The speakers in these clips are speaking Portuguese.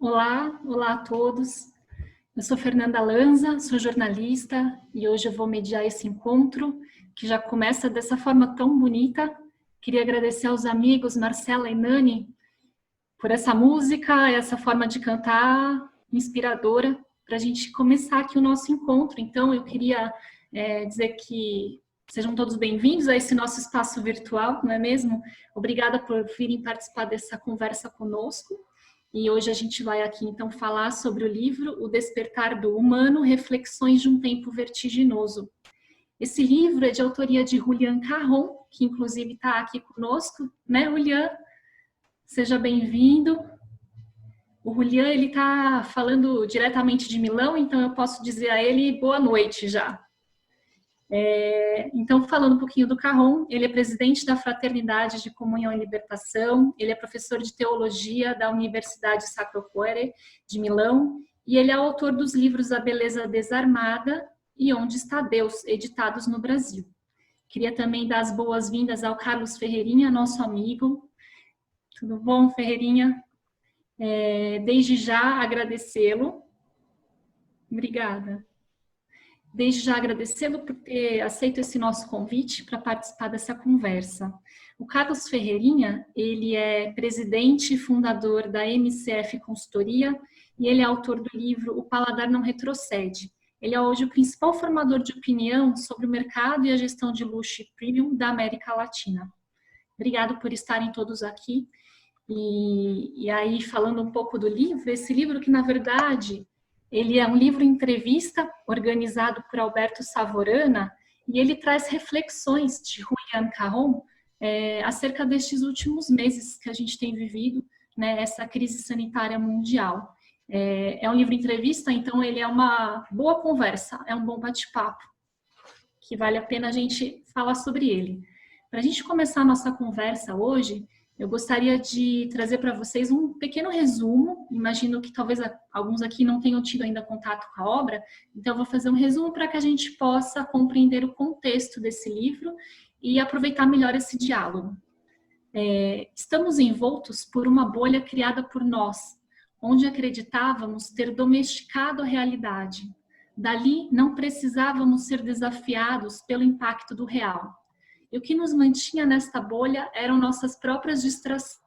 Olá a todos. Eu sou Fernanda Lanza, sou jornalista e hoje eu vou mediar esse encontro que já começa dessa forma tão bonita. Queria agradecer aos amigos Marcela e Nani por essa música, essa forma de cantar inspiradora para a gente começar aqui o nosso encontro. Então, eu queria dizer que sejam todos bem-vindos a esse nosso espaço virtual, não é mesmo? Obrigada por virem participar dessa conversa conosco. E hoje a gente vai aqui, então, falar sobre o livro O Despertar do Humano, Reflexões de um Tempo Vertiginoso. Esse livro é de autoria de Julián Carrón, que inclusive está aqui conosco, né, Julián? Seja bem-vindo. O Julián, ele está falando diretamente de Milão, então eu posso dizer a ele boa noite já. Então, falando um pouquinho do Carrón, ele é presidente da Fraternidade de Comunhão e Libertação, ele é professor de Teologia da Universidade Sacro Cuore de Milão, e ele é autor dos livros A Beleza Desarmada e Onde Está Deus, editados no Brasil. Queria também dar as boas-vindas ao Carlos Ferreirinha, nosso amigo. Tudo bom, Ferreirinha? Desde já agradecê-lo. Obrigada. Desde já agradecê-lo por ter aceito esse nosso convite para participar dessa conversa. O Carlos Ferreirinha, ele é presidente e fundador da MCF Consultoria e ele é autor do livro O Paladar Não Retrocede. Ele é hoje o principal formador de opinião sobre o mercado e a gestão de luxo e premium da América Latina. Obrigado por estarem todos aqui. E aí, falando um pouco do livro, esse livro que, na verdade, ele é um livro-entrevista organizado por Alberto Savorana e ele traz reflexões de Julián Carrón acerca destes últimos meses que a gente tem vivido, né, essa crise sanitária mundial. É um livro-entrevista, então ele é uma boa conversa, é um bom bate-papo, que vale a pena a gente falar sobre ele. Para a gente começar a nossa conversa hoje, eu gostaria de trazer para vocês um pequeno resumo. Imagino que talvez alguns aqui não tenham tido ainda contato com a obra, então eu vou fazer um resumo para que a gente possa compreender o contexto desse livro e aproveitar melhor esse diálogo. Estamos envoltos por uma bolha criada por nós, onde acreditávamos ter domesticado a realidade. Dali não precisávamos ser desafiados pelo impacto do real. E o que nos mantinha nesta bolha eram nossas próprias distrações,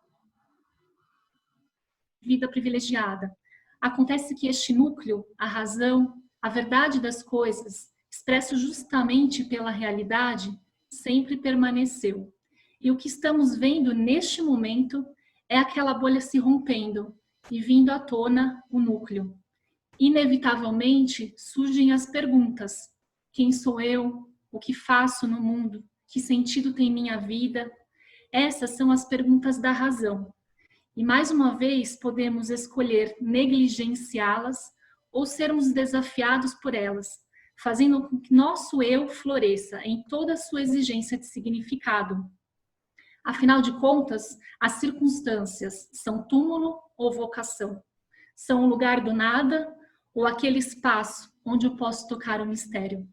vida privilegiada. Acontece que este núcleo, a razão, a verdade das coisas, expresso justamente pela realidade, sempre permaneceu. E o que estamos vendo neste momento é aquela bolha se rompendo e vindo à tona o núcleo. Inevitavelmente surgem as perguntas: quem sou eu? O que faço no mundo? Que sentido tem minha vida? Essas são as perguntas da razão. E mais uma vez podemos escolher negligenciá-las ou sermos desafiados por elas, fazendo com que nosso eu floresça em toda a sua exigência de significado. Afinal de contas, as circunstâncias são túmulo ou vocação? São o lugar do nada ou aquele espaço onde eu posso tocar o mistério?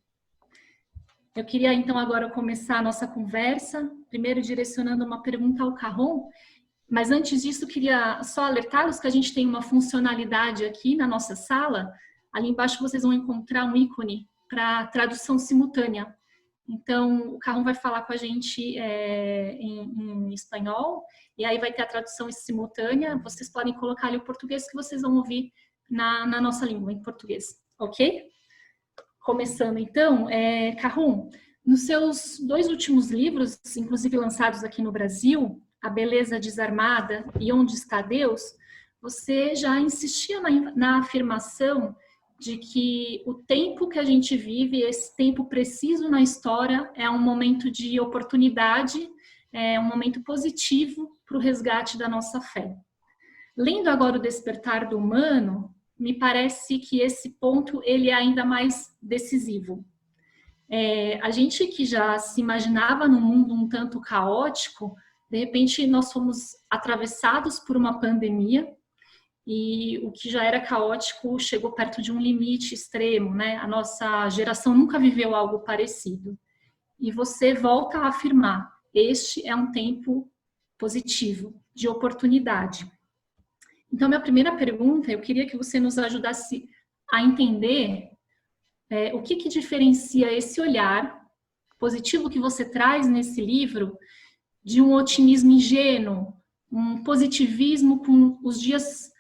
Eu queria, então, agora começar a nossa conversa, primeiro direcionando uma pergunta ao Carrón, mas antes disso, queria só alertá-los que a gente tem uma funcionalidade aqui na nossa sala. Ali embaixo vocês vão encontrar um ícone para tradução simultânea. Então, o Carrón vai falar com a gente em espanhol, e aí vai ter a tradução simultânea. Vocês podem colocar ali o português que vocês vão ouvir na nossa língua, em português, ok? Começando então, Carrón, nos seus 2 últimos livros, inclusive lançados aqui no Brasil, A Beleza Desarmada e Onde Está Deus, você já insistia na afirmação de que o tempo que a gente vive, esse tempo preciso na história, é um momento de oportunidade, é um momento positivo para o resgate da nossa fé. Lendo agora O Despertar do Humano, me parece que esse ponto ele é ainda mais decisivo. A gente que já se imaginava num mundo um tanto caótico, de repente nós fomos atravessados por uma pandemia e o que já era caótico chegou perto de um limite extremo, né? A nossa geração nunca viveu algo parecido. E você volta a afirmar, este é um tempo positivo, de oportunidade. Então, minha primeira pergunta, eu queria que você nos ajudasse a entender o que diferencia esse olhar positivo que você traz nesse livro de um otimismo ingênuo, um positivismo com os dias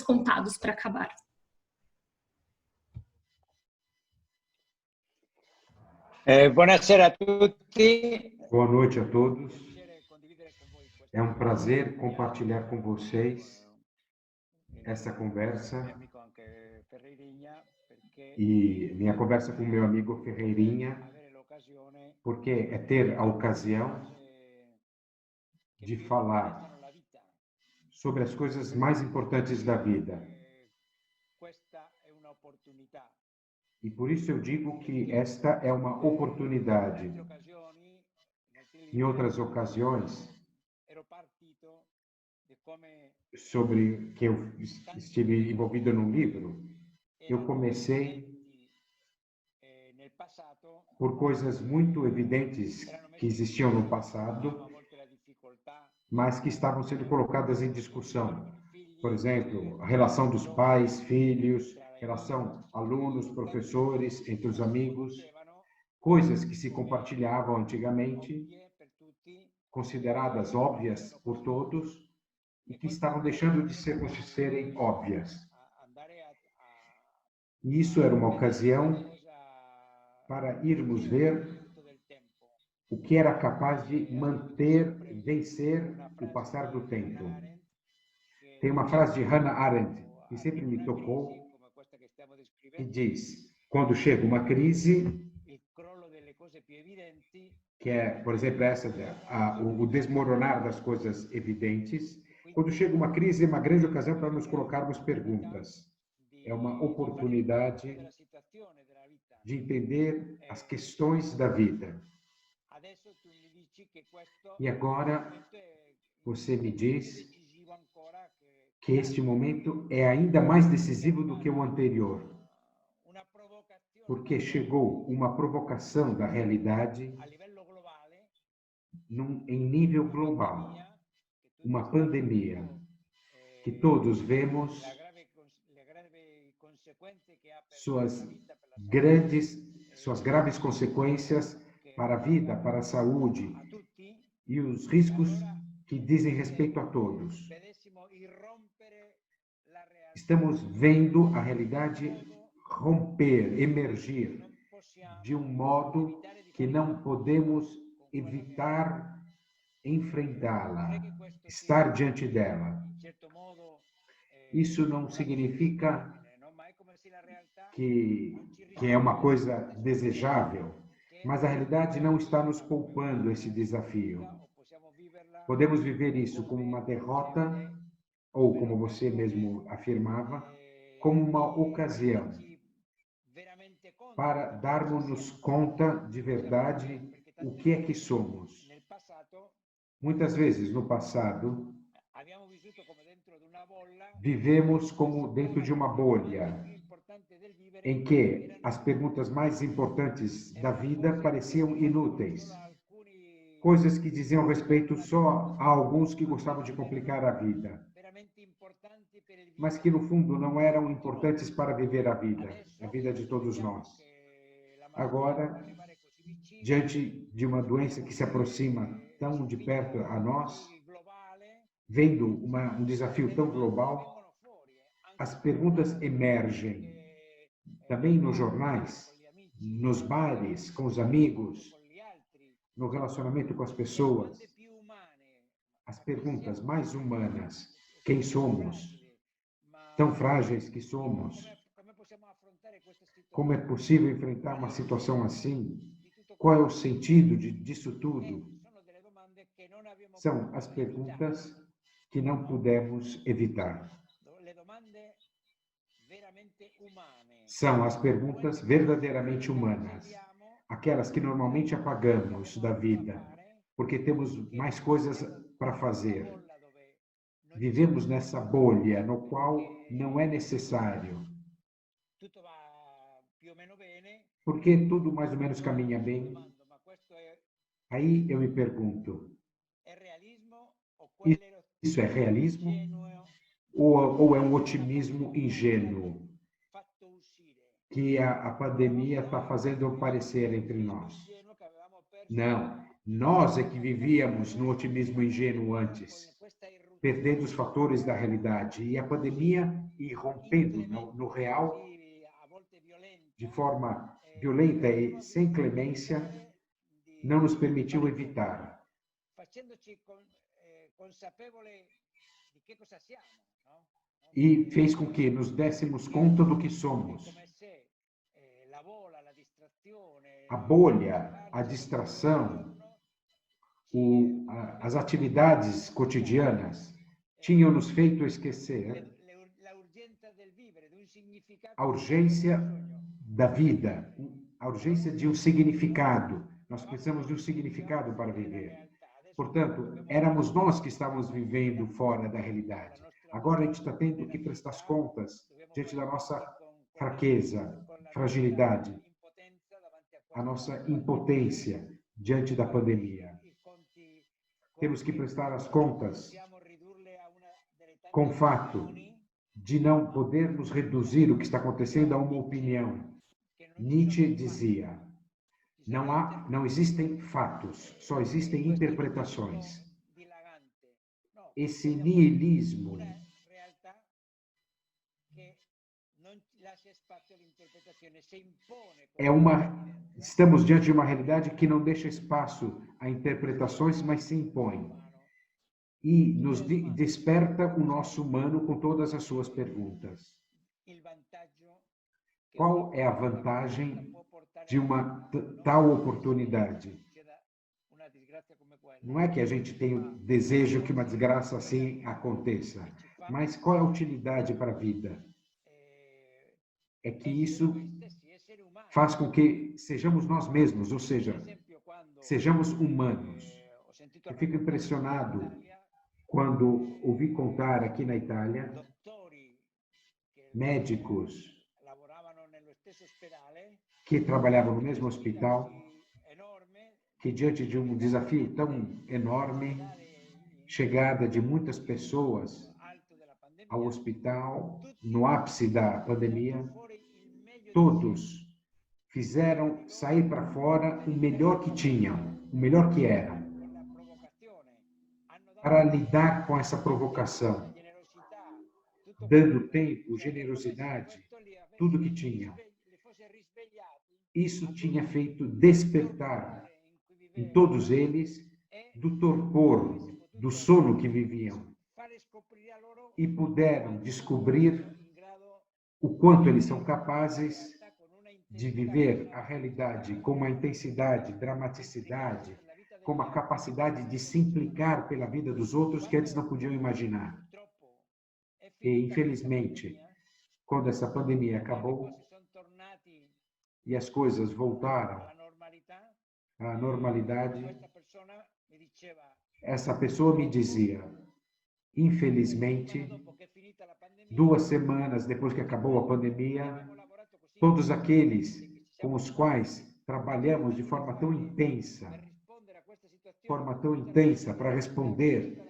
contados para acabar. Buonasera a tutti. Boa noite a todos. É um prazer compartilhar com vocês essa conversa e minha conversa com meu amigo Ferreirinha, porque é ter a ocasião de falar sobre as coisas mais importantes da vida. E por isso eu digo que esta é uma oportunidade. Em outras ocasiões, sobre que eu estive envolvido num livro, eu comecei por coisas muito evidentes que existiam no passado, mas que estavam sendo colocadas em discussão. Por exemplo, a relação dos pais, filhos, relação alunos, professores, entre os amigos, coisas que se compartilhavam antigamente, consideradas óbvias por todos, e que estavam deixando de serem óbvias. E isso era uma ocasião para irmos ver o que era capaz de vencer o passar do tempo. Tem uma frase de Hannah Arendt, que sempre me tocou, que diz, quando chega uma crise, que é, por exemplo, o desmoronar das coisas evidentes, quando chega uma crise, é uma grande ocasião para nos colocarmos perguntas. É uma oportunidade de entender as questões da vida. E agora, você me diz que este momento é ainda mais decisivo do que o anterior, porque chegou uma provocação da realidade em nível global, uma pandemia que todos vemos suas graves consequências para a vida, para a saúde e os riscos que dizem respeito a todos. Estamos vendo a realidade romper, emergir de um modo que não podemos evitar enfrentá-la, estar diante dela. Isso não significa que é uma coisa desejável, mas a realidade não está nos poupando esse desafio. Podemos viver isso como uma derrota, ou como você mesmo afirmava, como uma ocasião para darmos-nos conta de verdade o que é que somos. Muitas vezes, no passado, vivemos como dentro de uma bolha, em que as perguntas mais importantes da vida pareciam inúteis. Coisas que diziam respeito só a alguns que gostavam de complicar a vida, mas que, no fundo, não eram importantes para viver a vida de todos nós. Agora, diante de uma doença que se aproxima tão de perto a nós, vendo um desafio tão global, as perguntas emergem também nos jornais, nos bares, com os amigos, no relacionamento com as pessoas. As perguntas mais humanas: quem somos? Tão frágeis que somos. Como é possível enfrentar uma situação assim? Qual é o sentido disso tudo? São as perguntas que não pudemos evitar. São as perguntas verdadeiramente humanas, aquelas que normalmente apagamos da vida, porque temos mais coisas para fazer. Vivemos nessa bolha no qual não é necessário, porque tudo mais ou menos caminha bem. Aí eu me pergunto, isso é realismo ou é um otimismo ingênuo que a pandemia está fazendo parecer entre nós? Não, nós é que vivíamos no otimismo ingênuo antes, perdendo os fatores da realidade, e a pandemia irrompendo no real de forma violenta e sem clemência não nos permitiu evitar. E fez com que nos dessemos conta do que somos. A bolha, a distração, as atividades cotidianas tinham nos feito esquecer a urgência da vida, a urgência de um significado. Nós precisamos de um significado para viver. Portanto, éramos nós que estávamos vivendo fora da realidade. Agora a gente está tendo que prestar as contas diante da nossa fraqueza, fragilidade, a nossa impotência diante da pandemia. Temos que prestar as contas com o fato de não podermos reduzir o que está acontecendo a uma opinião. Nietzsche dizia: não existem fatos, só existem interpretações. Esse niilismo estamos diante de uma realidade que não deixa espaço a interpretações, mas se impõe. E nos desperta o nosso humano com todas as suas perguntas. Qual é a vantagem de uma tal oportunidade? Não é que a gente tenha o desejo que uma desgraça assim aconteça, mas qual é a utilidade para a vida? É que isso faz com que sejamos nós mesmos, ou seja, sejamos humanos. Eu fico impressionado quando ouvi contar aqui na Itália médicos que trabalhavam no mesmo hospital, que diante de um desafio tão enorme, chegada de muitas pessoas ao hospital, no ápice da pandemia, todos fizeram sair para fora o melhor que tinham, o melhor que eram, para lidar com essa provocação, dando tempo, generosidade, tudo que tinham. Isso tinha feito despertar em todos eles do torpor, do sono que viviam, e puderam descobrir o quanto eles são capazes de viver a realidade com uma intensidade, dramaticidade, com uma capacidade de se implicar pela vida dos outros que antes não podiam imaginar. E, infelizmente, quando essa pandemia acabou e as coisas voltaram à normalidade, essa pessoa me dizia: infelizmente, 2 semanas depois que acabou a pandemia, todos aqueles com os quais trabalhamos de forma tão intensa para responder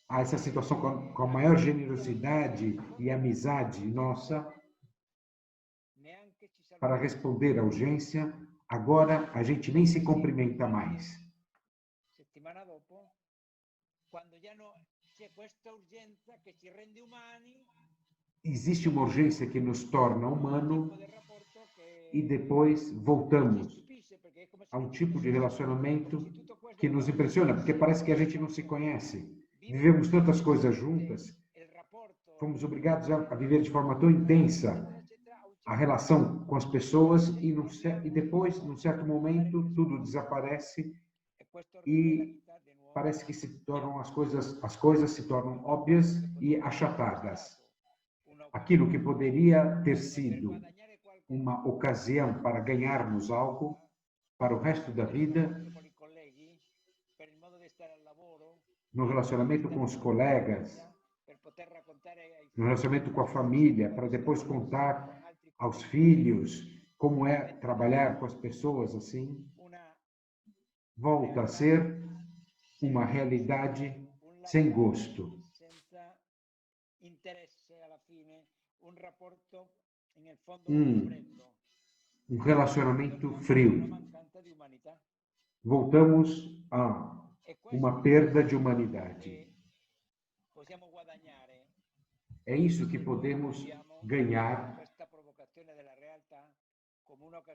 a essa situação com a maior generosidade e amizade nossa, para responder à urgência, agora a gente nem se cumprimenta mais. Existe uma urgência que nos torna humano e depois voltamos a um tipo de relacionamento que nos impressiona, porque parece que a gente não se conhece. Vivemos tantas coisas juntas, fomos obrigados a viver de forma tão intensa a relação com as pessoas e depois, num certo momento, tudo desaparece e parece que as coisas se tornam óbvias e achatadas. Aquilo que poderia ter sido uma ocasião para ganharmos algo para o resto da vida, no relacionamento com os colegas, no relacionamento com a família, para depois contar aos filhos como é trabalhar com as pessoas assim, volta a ser uma realidade sem gosto. Um relacionamento frio. Voltamos a uma perda de humanidade. É isso que podemos ganhar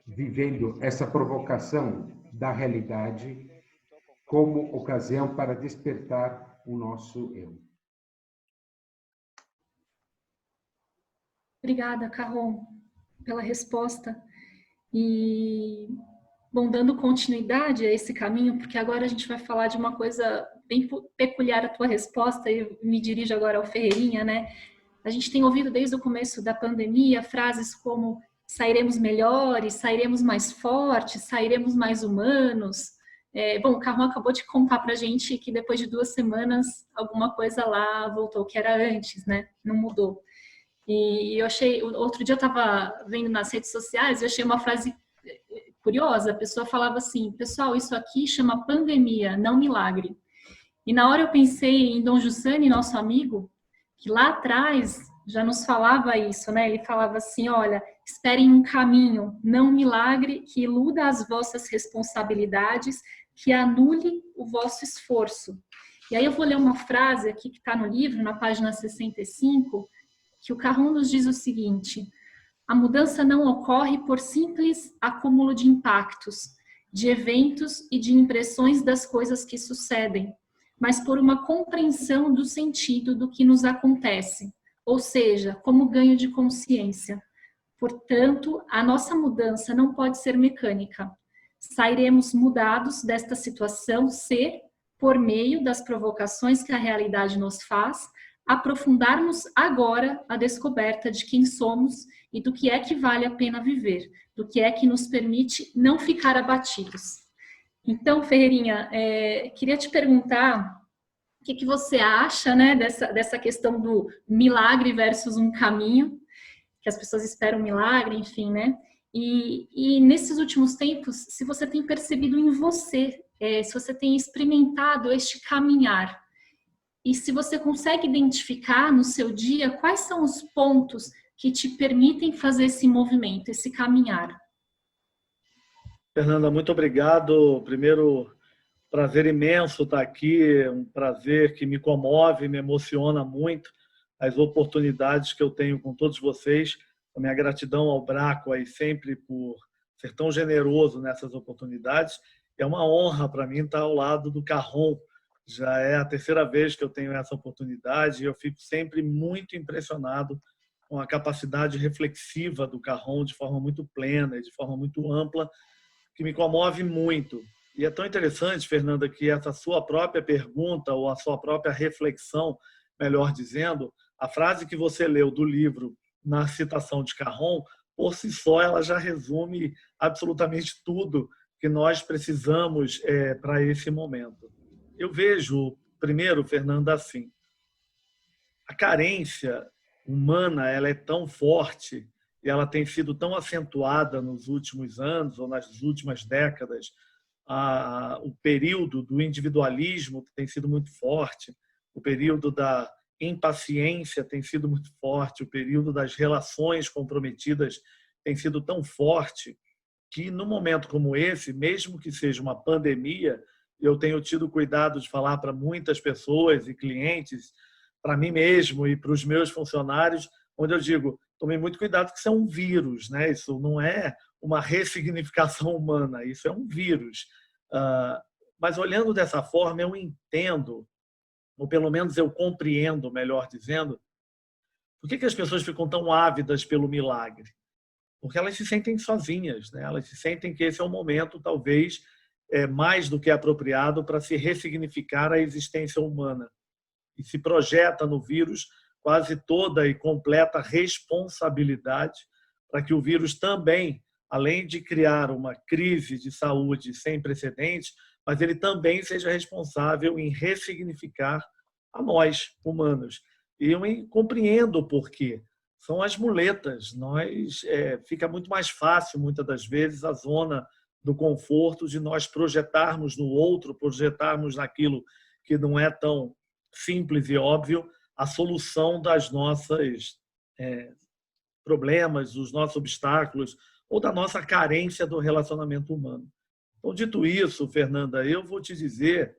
vivendo essa provocação da realidade como ocasião para despertar o nosso eu. Obrigada, Carron, pela resposta. E, bom, dando continuidade a esse caminho, porque agora a gente vai falar de uma coisa bem peculiar à tua resposta, e eu me dirijo agora ao Ferreirinha, né? A gente tem ouvido desde o começo da pandemia frases como sairemos melhores, sairemos mais fortes, sairemos mais humanos. Bom, o Carron acabou de contar pra gente que depois de 2 semanas alguma coisa lá voltou ao que era antes, né? Não mudou. E eu achei, outro dia eu estava vendo nas redes sociais, eu achei uma frase curiosa, a pessoa falava assim, pessoal, isso aqui chama pandemia, não milagre. E na hora eu pensei em Dom Giussani, nosso amigo, que lá atrás já nos falava isso, né? Ele falava assim, olha, esperem um caminho, não um milagre, que iluda as vossas responsabilidades, que anule o vosso esforço. E aí eu vou ler uma frase aqui que está no livro, na página 65, que o Carron nos diz o seguinte: a mudança não ocorre por simples acúmulo de impactos, de eventos e de impressões das coisas que sucedem, mas por uma compreensão do sentido do que nos acontece, ou seja, como ganho de consciência. Portanto, a nossa mudança não pode ser mecânica. Sairemos mudados desta situação se, por meio das provocações que a realidade nos faz, aprofundarmos agora a descoberta de quem somos e do que é que vale a pena viver, do que é que nos permite não ficar abatidos. Então, Ferreirinha, queria te perguntar o que você acha, né, dessa questão do milagre versus um caminho, que as pessoas esperam um milagre, enfim, né? E nesses últimos tempos, se você tem percebido em você, se você tem experimentado este caminhar, e se você consegue identificar no seu dia quais são os pontos que te permitem fazer esse movimento, esse caminhar. Fernanda, muito obrigado. Primeiro, prazer imenso estar aqui, um prazer que me comove, me emociona muito, as oportunidades que eu tenho com todos vocês. A minha gratidão ao Braco aí sempre por ser tão generoso nessas oportunidades. É uma honra para mim estar ao lado do Carron. Já é a 3ª vez que eu tenho essa oportunidade e eu fico sempre muito impressionado com a capacidade reflexiva do Carron de forma muito plena e de forma muito ampla, que me comove muito. E é tão interessante, Fernanda, que essa sua própria pergunta ou a sua própria reflexão, melhor dizendo, a frase que você leu do livro na citação de Carron, por si só, ela já resume absolutamente tudo que nós precisamos para esse momento. Eu vejo, primeiro, Fernanda, assim, a carência humana ela é tão forte e ela tem sido tão acentuada nos últimos anos ou nas últimas décadas. O período do individualismo tem sido muito forte, o período da impaciência tem sido muito forte, o período das relações comprometidas tem sido tão forte que, num momento como esse, mesmo que seja uma pandemia, eu tenho tido cuidado de falar para muitas pessoas e clientes, para mim mesmo e para os meus funcionários, onde eu digo, tomem muito cuidado que isso é um vírus, né? Isso não é uma ressignificação humana, isso é um vírus. Mas olhando dessa forma, eu entendo, ou pelo menos eu compreendo, melhor dizendo, por que as pessoas ficam tão ávidas pelo milagre? Porque elas se sentem sozinhas, né? Elas se sentem que esse é um momento, talvez, mais do que apropriado para se ressignificar a existência humana. E se projeta no vírus quase toda e completa responsabilidade para que o vírus também, além de criar uma crise de saúde sem precedentes, mas ele também seja responsável em ressignificar a nós, humanos. E eu compreendo o porquê. São as muletas. Fica muito mais fácil, muitas das vezes, a zona do conforto de nós projetarmos no outro, projetarmos naquilo que não é tão simples e óbvio, a solução das nossas problemas, dos nossos obstáculos ou da nossa carência do relacionamento humano. Então, dito isso, Fernanda, eu vou te dizer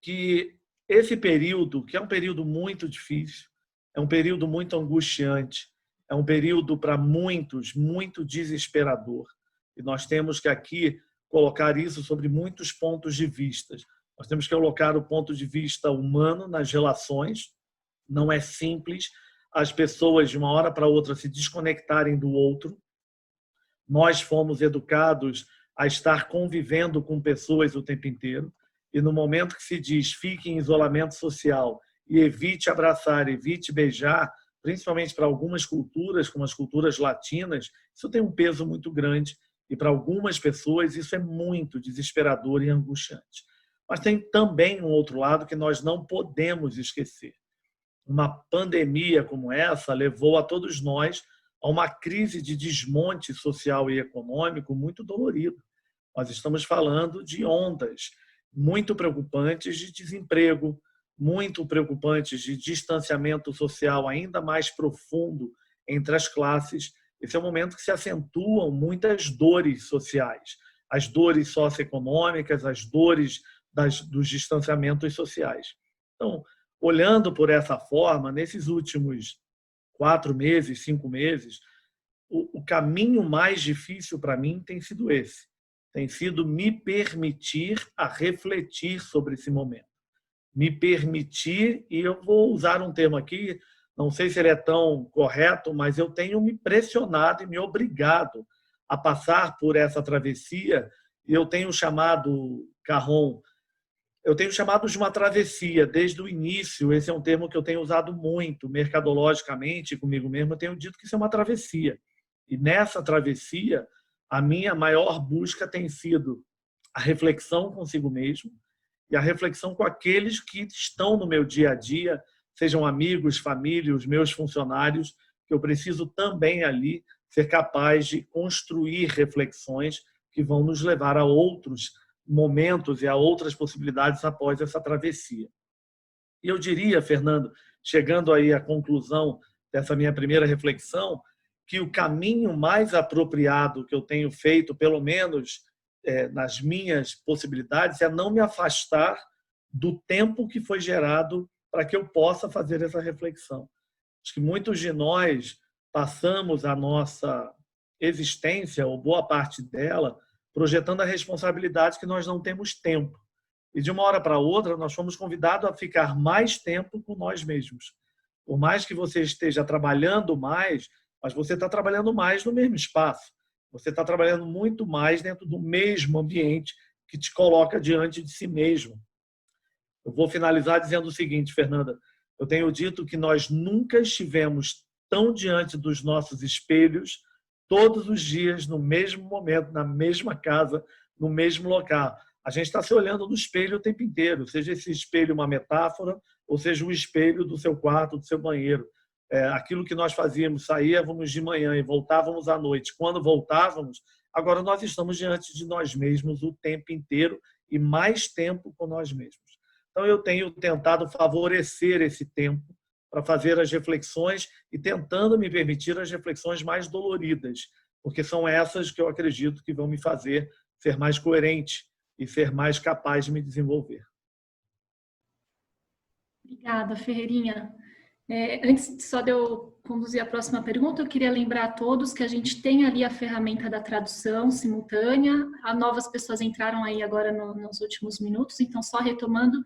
que esse período, que é um período muito difícil, é um período muito angustiante, é um período para muitos muito desesperador. E nós temos que aqui colocar isso sobre muitos pontos de vista. Nós temos que colocar o ponto de vista humano nas relações. Não é simples as pessoas de uma hora para outra se desconectarem do outro. Nós fomos educados a estar convivendo com pessoas o tempo inteiro. E no momento que se diz fique em isolamento social e evite abraçar, evite beijar, principalmente para algumas culturas, como as culturas latinas, isso tem um peso muito grande. E para algumas pessoas isso é muito desesperador e angustiante. Mas tem também um outro lado que nós não podemos esquecer. Uma pandemia como essa levou a todos nós a uma crise de desmonte social e econômico muito dolorido. Nós estamos falando de ondas muito preocupantes de desemprego, muito preocupantes de distanciamento social ainda mais profundo entre as classes. Esse é um momento que se acentuam muitas dores sociais, as dores socioeconômicas, as dores dos distanciamentos sociais. Então, olhando por essa forma, nesses últimos 4 meses, 5 meses, o caminho mais difícil para mim tem sido esse. Tem sido me permitir a refletir sobre esse momento. Me permitir, e eu vou usar um termo aqui, não sei se ele é tão correto, mas eu tenho me pressionado e me obrigado a passar por essa travessia. E eu tenho chamado, Carron, eu tenho chamado de uma travessia desde o início. Esse é um termo que eu tenho usado muito, mercadologicamente, comigo mesmo. Eu tenho dito que isso é uma travessia. E nessa travessia, a minha maior busca tem sido a reflexão consigo mesmo e a reflexão com aqueles que estão no meu dia a dia, sejam amigos, família, os meus funcionários, que eu preciso também ali ser capaz de construir reflexões que vão nos levar a outros momentos e a outras possibilidades após essa travessia. E eu diria, Fernando, chegando aí à conclusão dessa minha primeira reflexão, que o caminho mais apropriado que eu tenho feito, pelo menos nas minhas possibilidades, é não me afastar do tempo que foi gerado para que eu possa fazer essa reflexão. Acho que muitos de nós passamos a nossa existência, ou boa parte dela, projetando a responsabilidade que nós não temos tempo. E de uma hora para outra, nós fomos convidados a ficar mais tempo com nós mesmos. Por mais que você esteja trabalhando mais, mas você está trabalhando mais no mesmo espaço. Você está trabalhando muito mais dentro do mesmo ambiente que te coloca diante de si mesmo. Eu vou finalizar dizendo o seguinte, Fernanda. Eu tenho dito que nós nunca estivemos tão diante dos nossos espelhos todos os dias, no mesmo momento, na mesma casa, no mesmo local. A gente está se olhando no espelho o tempo inteiro, seja esse espelho uma metáfora, ou seja o espelho do seu quarto, do seu banheiro. Aquilo que nós fazíamos, saíamos de manhã e voltávamos à noite. Quando voltávamos, agora nós estamos diante de nós mesmos o tempo inteiro e mais tempo com nós mesmos. Então, eu tenho tentado favorecer esse tempo para fazer as reflexões e tentando me permitir as reflexões mais doloridas, porque são essas que eu acredito que vão me fazer ser mais coerente e ser mais capaz de me desenvolver. Obrigada, Ferreirinha. Antes só de eu conduzir a próxima pergunta, eu queria lembrar a todos que a gente tem ali a ferramenta da tradução simultânea. Novas pessoas entraram aí agora nos últimos minutos, então só retomando,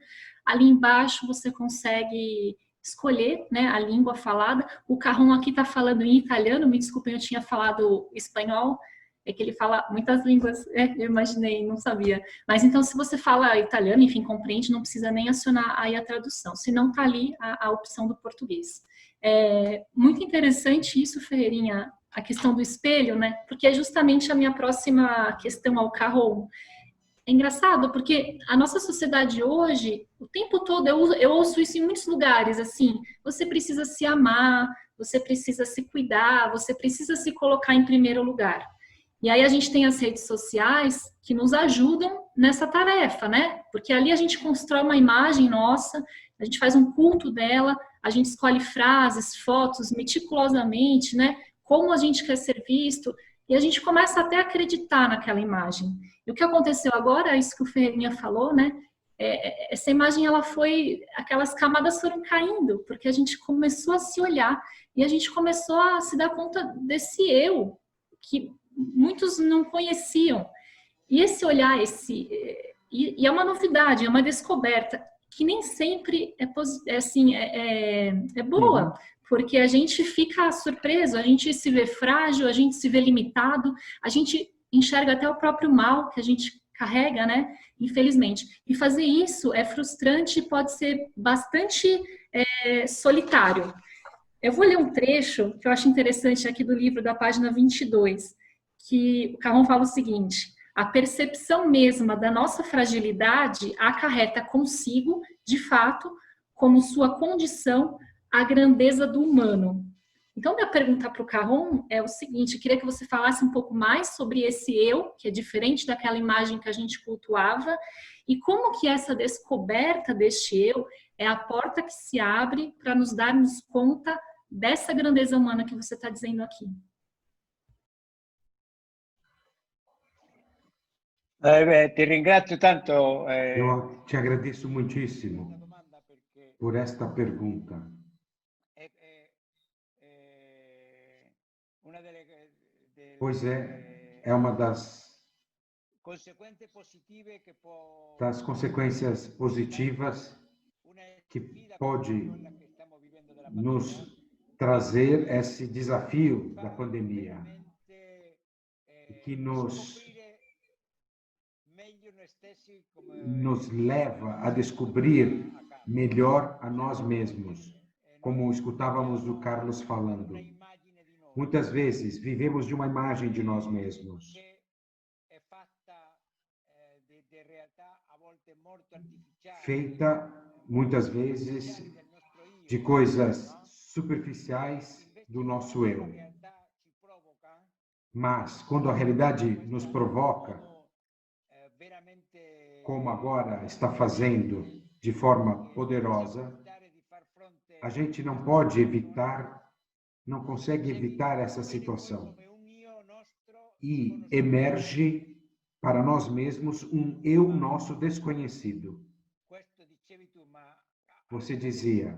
ali embaixo você consegue escolher, né, a língua falada. O Carron aqui está falando em italiano, me desculpem, eu tinha falado espanhol, é que ele fala muitas línguas, eu imaginei, não sabia. Mas então, se você fala italiano, enfim, compreende, não precisa nem acionar aí a tradução, senão está ali a opção do português. Muito interessante isso, Ferreirinha, a questão do espelho, né? Porque é justamente a minha próxima questão ao Carron. É engraçado, porque a nossa sociedade hoje, o tempo todo, eu ouço isso em muitos lugares, assim, você precisa se amar, você precisa se cuidar, você precisa se colocar em primeiro lugar. E aí a gente tem as redes sociais que nos ajudam nessa tarefa, né? Porque ali a gente constrói uma imagem nossa, a gente faz um culto dela, a gente escolhe frases, fotos meticulosamente, né? Como a gente quer ser visto, e a gente começa até a acreditar naquela imagem. E o que aconteceu agora, isso que o Ferreirinha falou, né? Essa imagem, ela foi, aquelas camadas foram caindo, porque a gente começou a se olhar e a gente começou a se dar conta desse eu que muitos não conheciam. E esse olhar, e é uma novidade, é uma descoberta que nem sempre é boa, porque a gente fica surpreso, a gente se vê frágil, a gente se vê limitado, a gente enxerga até o próprio mal que a gente carrega, né? Infelizmente. E fazer isso é frustrante e pode ser bastante solitário. Eu vou ler um trecho que eu acho interessante aqui do livro, da página 22, que o Carron fala o seguinte: a percepção mesma da nossa fragilidade acarreta consigo, de fato, como sua condição, a grandeza do humano. Então, minha pergunta para o Carron é o seguinte: eu queria que você falasse um pouco mais sobre esse eu, que é diferente daquela imagem que a gente cultuava, e como que essa descoberta deste eu é a porta que se abre para nos darmos conta dessa grandeza humana que você está dizendo aqui. Ti ringrazio tanto. Eu te agradeço muitíssimo por esta pergunta. Pois é uma das consequências positivas que pode nos trazer esse desafio da pandemia, que nos leva a descobrir melhor a nós mesmos, como escutávamos o Carlos falando. Muitas vezes vivemos de uma imagem de nós mesmos, feita muitas vezes de coisas superficiais do nosso eu. Mas quando a realidade nos provoca, como agora está fazendo de forma poderosa, a gente não pode evitar, não consegue evitar essa situação. E emerge para nós mesmos um eu nosso desconhecido. Você dizia,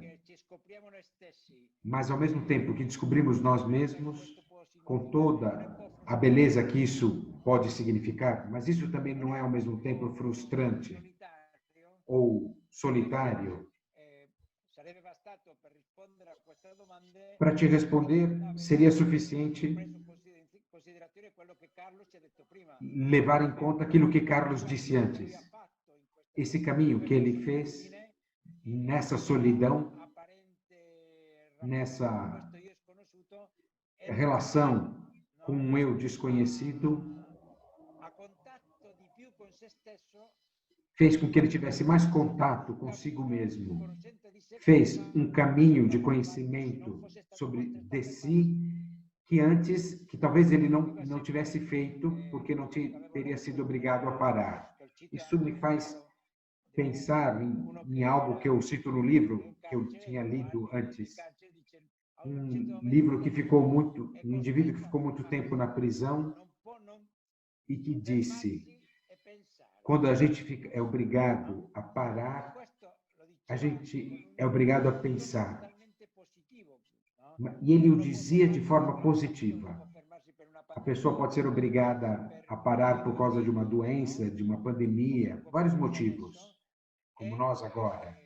mas ao mesmo tempo que descobrimos nós mesmos, com toda a beleza que isso pode significar, mas isso também não é ao mesmo tempo frustrante ou solitário. Para te responder, seria suficiente levar em conta aquilo que Carlos disse antes. Esse caminho que ele fez nessa solidão, nessa relação com um eu desconhecido, fez com que ele tivesse mais contato consigo mesmo, fez um caminho de conhecimento de si que antes, que talvez ele não tivesse feito, porque não teria sido obrigado a parar. Isso me faz pensar em algo que eu cito no livro, que eu tinha lido antes. Um livro que um indivíduo que ficou muito tempo na prisão e que disse: quando a gente é obrigado a parar, a gente é obrigado a pensar. E ele o dizia de forma positiva. A pessoa pode ser obrigada a parar por causa de uma doença, de uma pandemia, vários motivos, como nós agora.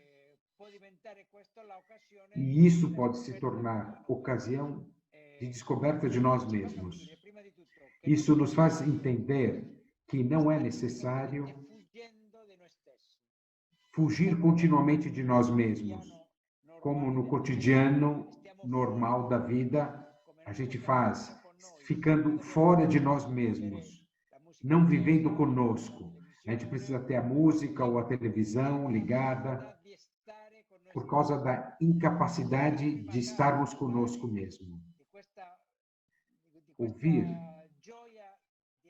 E isso pode se tornar ocasião de descoberta de nós mesmos. Isso nos faz entender que não é necessário fugir continuamente de nós mesmos, como no cotidiano normal da vida a gente faz, ficando fora de nós mesmos, não vivendo conosco. A gente precisa ter a música ou a televisão ligada por causa da incapacidade de estarmos conosco mesmo. Ouvir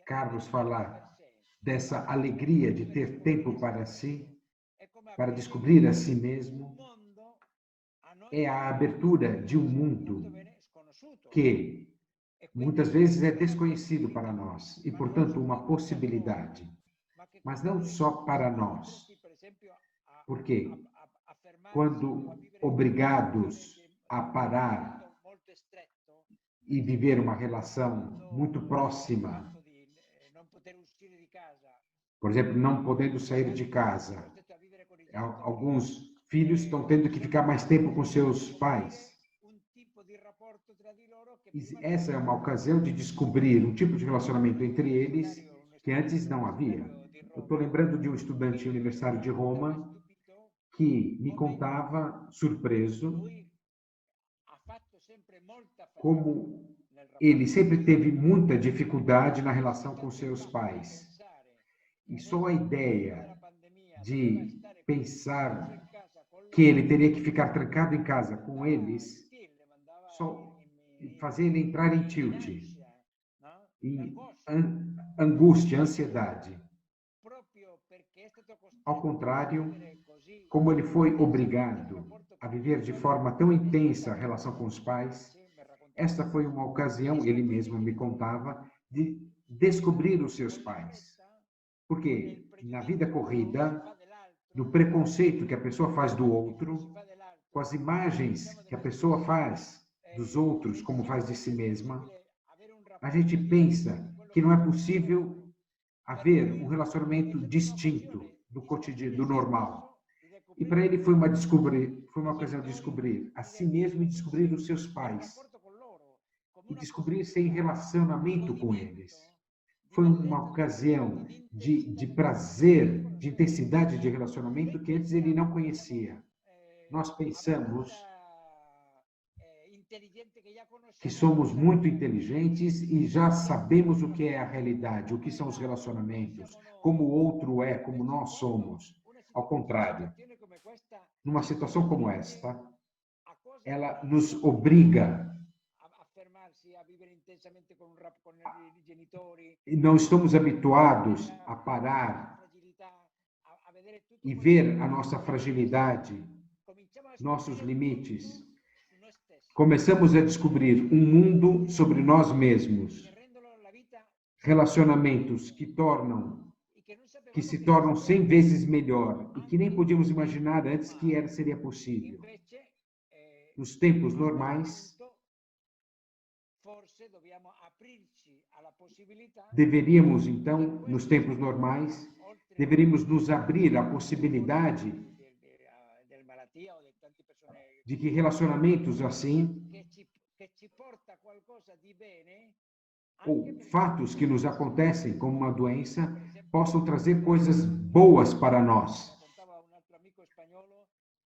Carlos falar dessa alegria de ter tempo para si, para descobrir a si mesmo, é a abertura de um mundo que muitas vezes é desconhecido para nós e, portanto, uma possibilidade. Mas não só para nós, porque quando obrigados a parar e viver uma relação muito próxima, por exemplo, não podendo sair de casa, alguns filhos estão tendo que ficar mais tempo com seus pais. E essa é uma ocasião de descobrir um tipo de relacionamento entre eles que antes não havia. Eu estou lembrando de um estudante universitário de Roma que me contava, surpreso, como ele sempre teve muita dificuldade na relação com seus pais. E só a ideia de pensar que ele teria que ficar trancado em casa com eles, só fazer ele entrar em tilt, em angústia, ansiedade. Ao contrário, como ele foi obrigado a viver de forma tão intensa a relação com os pais, esta foi uma ocasião, ele mesmo me contava, de descobrir os seus pais. Porque na vida corrida, no preconceito que a pessoa faz do outro, com as imagens que a pessoa faz dos outros, como faz de si mesma, a gente pensa que não é possível haver um relacionamento distinto do cotidiano, do normal. E para ele foi uma ocasião de descobrir a si mesmo e descobrir os seus pais. E descobrir-se em relacionamento com eles. Foi uma ocasião de prazer, de intensidade de relacionamento que antes ele não conhecia. Nós pensamos que somos muito inteligentes e já sabemos o que é a realidade, o que são os relacionamentos, como o outro é, como nós somos. Ao contrário, numa situação como esta, ela nos obriga e não estamos habituados a parar e ver a nossa fragilidade, nossos limites. Começamos a descobrir um mundo sobre nós mesmos, relacionamentos que se tornam 100 vezes melhor e que nem podíamos imaginar antes que seria possível. Nos tempos normais, deveríamos, então, nos tempos normais, deveríamos nos abrir à possibilidade de que relacionamentos assim, ou fatos que nos acontecem como uma doença, possam trazer coisas boas para nós.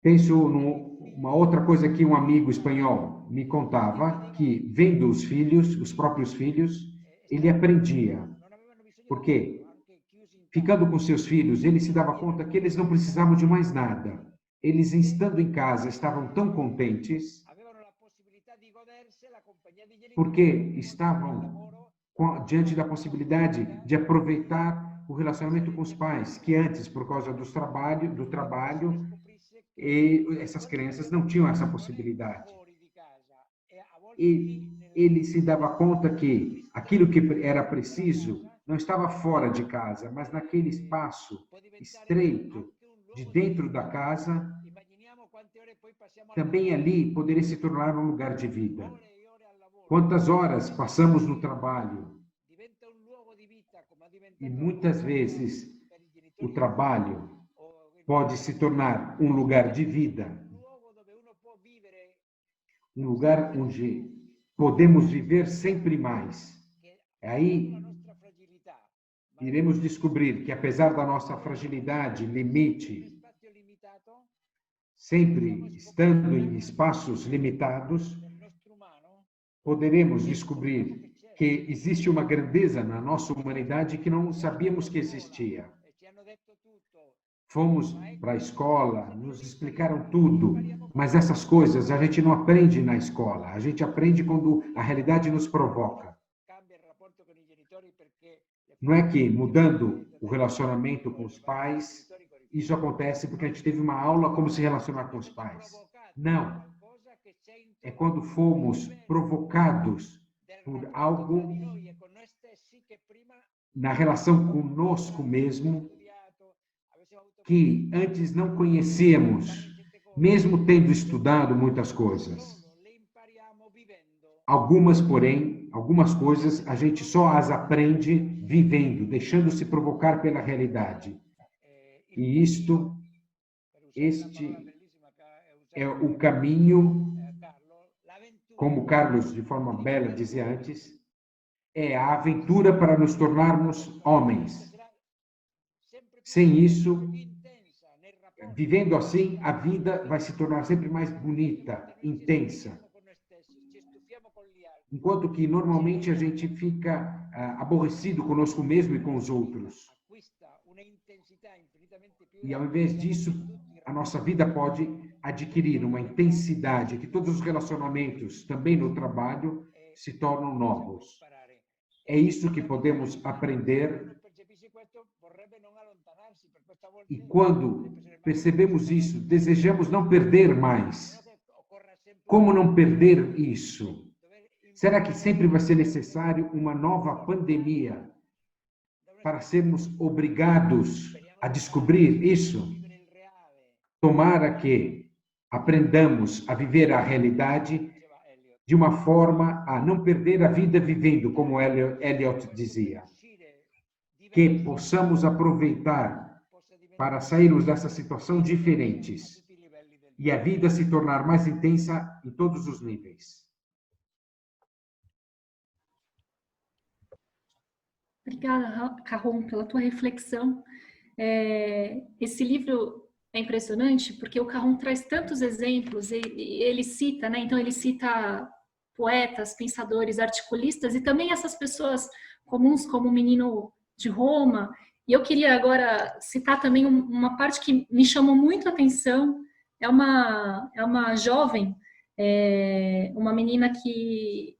Penso numa outra coisa que um amigo espanhol me contava, que vendo os filhos, os próprios filhos, ele aprendia. Por quê? Ficando com seus filhos, ele se dava conta que eles não precisavam de mais nada. Eles, estando em casa, estavam tão contentes porque estavam diante da possibilidade de aproveitar o relacionamento com os pais, que antes, por causa do trabalho, e essas crianças não tinham essa possibilidade. E ele se dava conta que aquilo que era preciso não estava fora de casa, mas naquele espaço estreito de dentro da casa, também ali poderia se tornar um lugar de vida. Quantas horas passamos no trabalho? E muitas vezes o trabalho pode se tornar um lugar de vida, um lugar onde podemos viver sempre mais. Aí iremos descobrir que, apesar da nossa fragilidade, limite, sempre estando em espaços limitados, poderemos descobrir que existe uma grandeza na nossa humanidade que não sabíamos que existia. Fomos para a escola, nos explicaram tudo, mas essas coisas a gente não aprende na escola, a gente aprende quando a realidade nos provoca. Não é que mudando o relacionamento com os pais, isso acontece porque a gente teve uma aula como se relacionar com os pais. Não. É quando fomos provocados por algo na relação conosco mesmo que antes não conhecíamos, mesmo tendo estudado muitas coisas. Algumas, porém, algumas coisas a gente só as aprende vivendo, deixando-se provocar pela realidade. E este é o caminho, como Carlos, de forma bela, dizia antes, é a aventura para nos tornarmos homens. Sem isso, vivendo assim, a vida vai se tornar sempre mais bonita, intensa. Enquanto que, normalmente, a gente fica aborrecido conosco mesmo e com os outros. E, ao invés disso, a nossa vida pode adquirir uma intensidade que todos os relacionamentos, também no trabalho, se tornam novos. É isso que podemos aprender. E quando percebemos isso, desejamos não perder mais. Como não perder isso? Será que sempre vai ser necessário uma nova pandemia para sermos obrigados a descobrir isso? Tomara que aprendamos a viver a realidade de uma forma a não perder a vida vivendo, como Eliot dizia. Que possamos aproveitar para sairmos dessa situação diferentes e a vida se tornar mais intensa em todos os níveis. Obrigada, Caron, pela tua reflexão. Esse livro é impressionante porque o Caron traz tantos exemplos, ele cita, né? Então ele cita poetas, pensadores, articulistas e também essas pessoas comuns como o menino de Roma. E eu queria agora citar também uma parte que me chamou muito a atenção. É uma jovem, uma menina que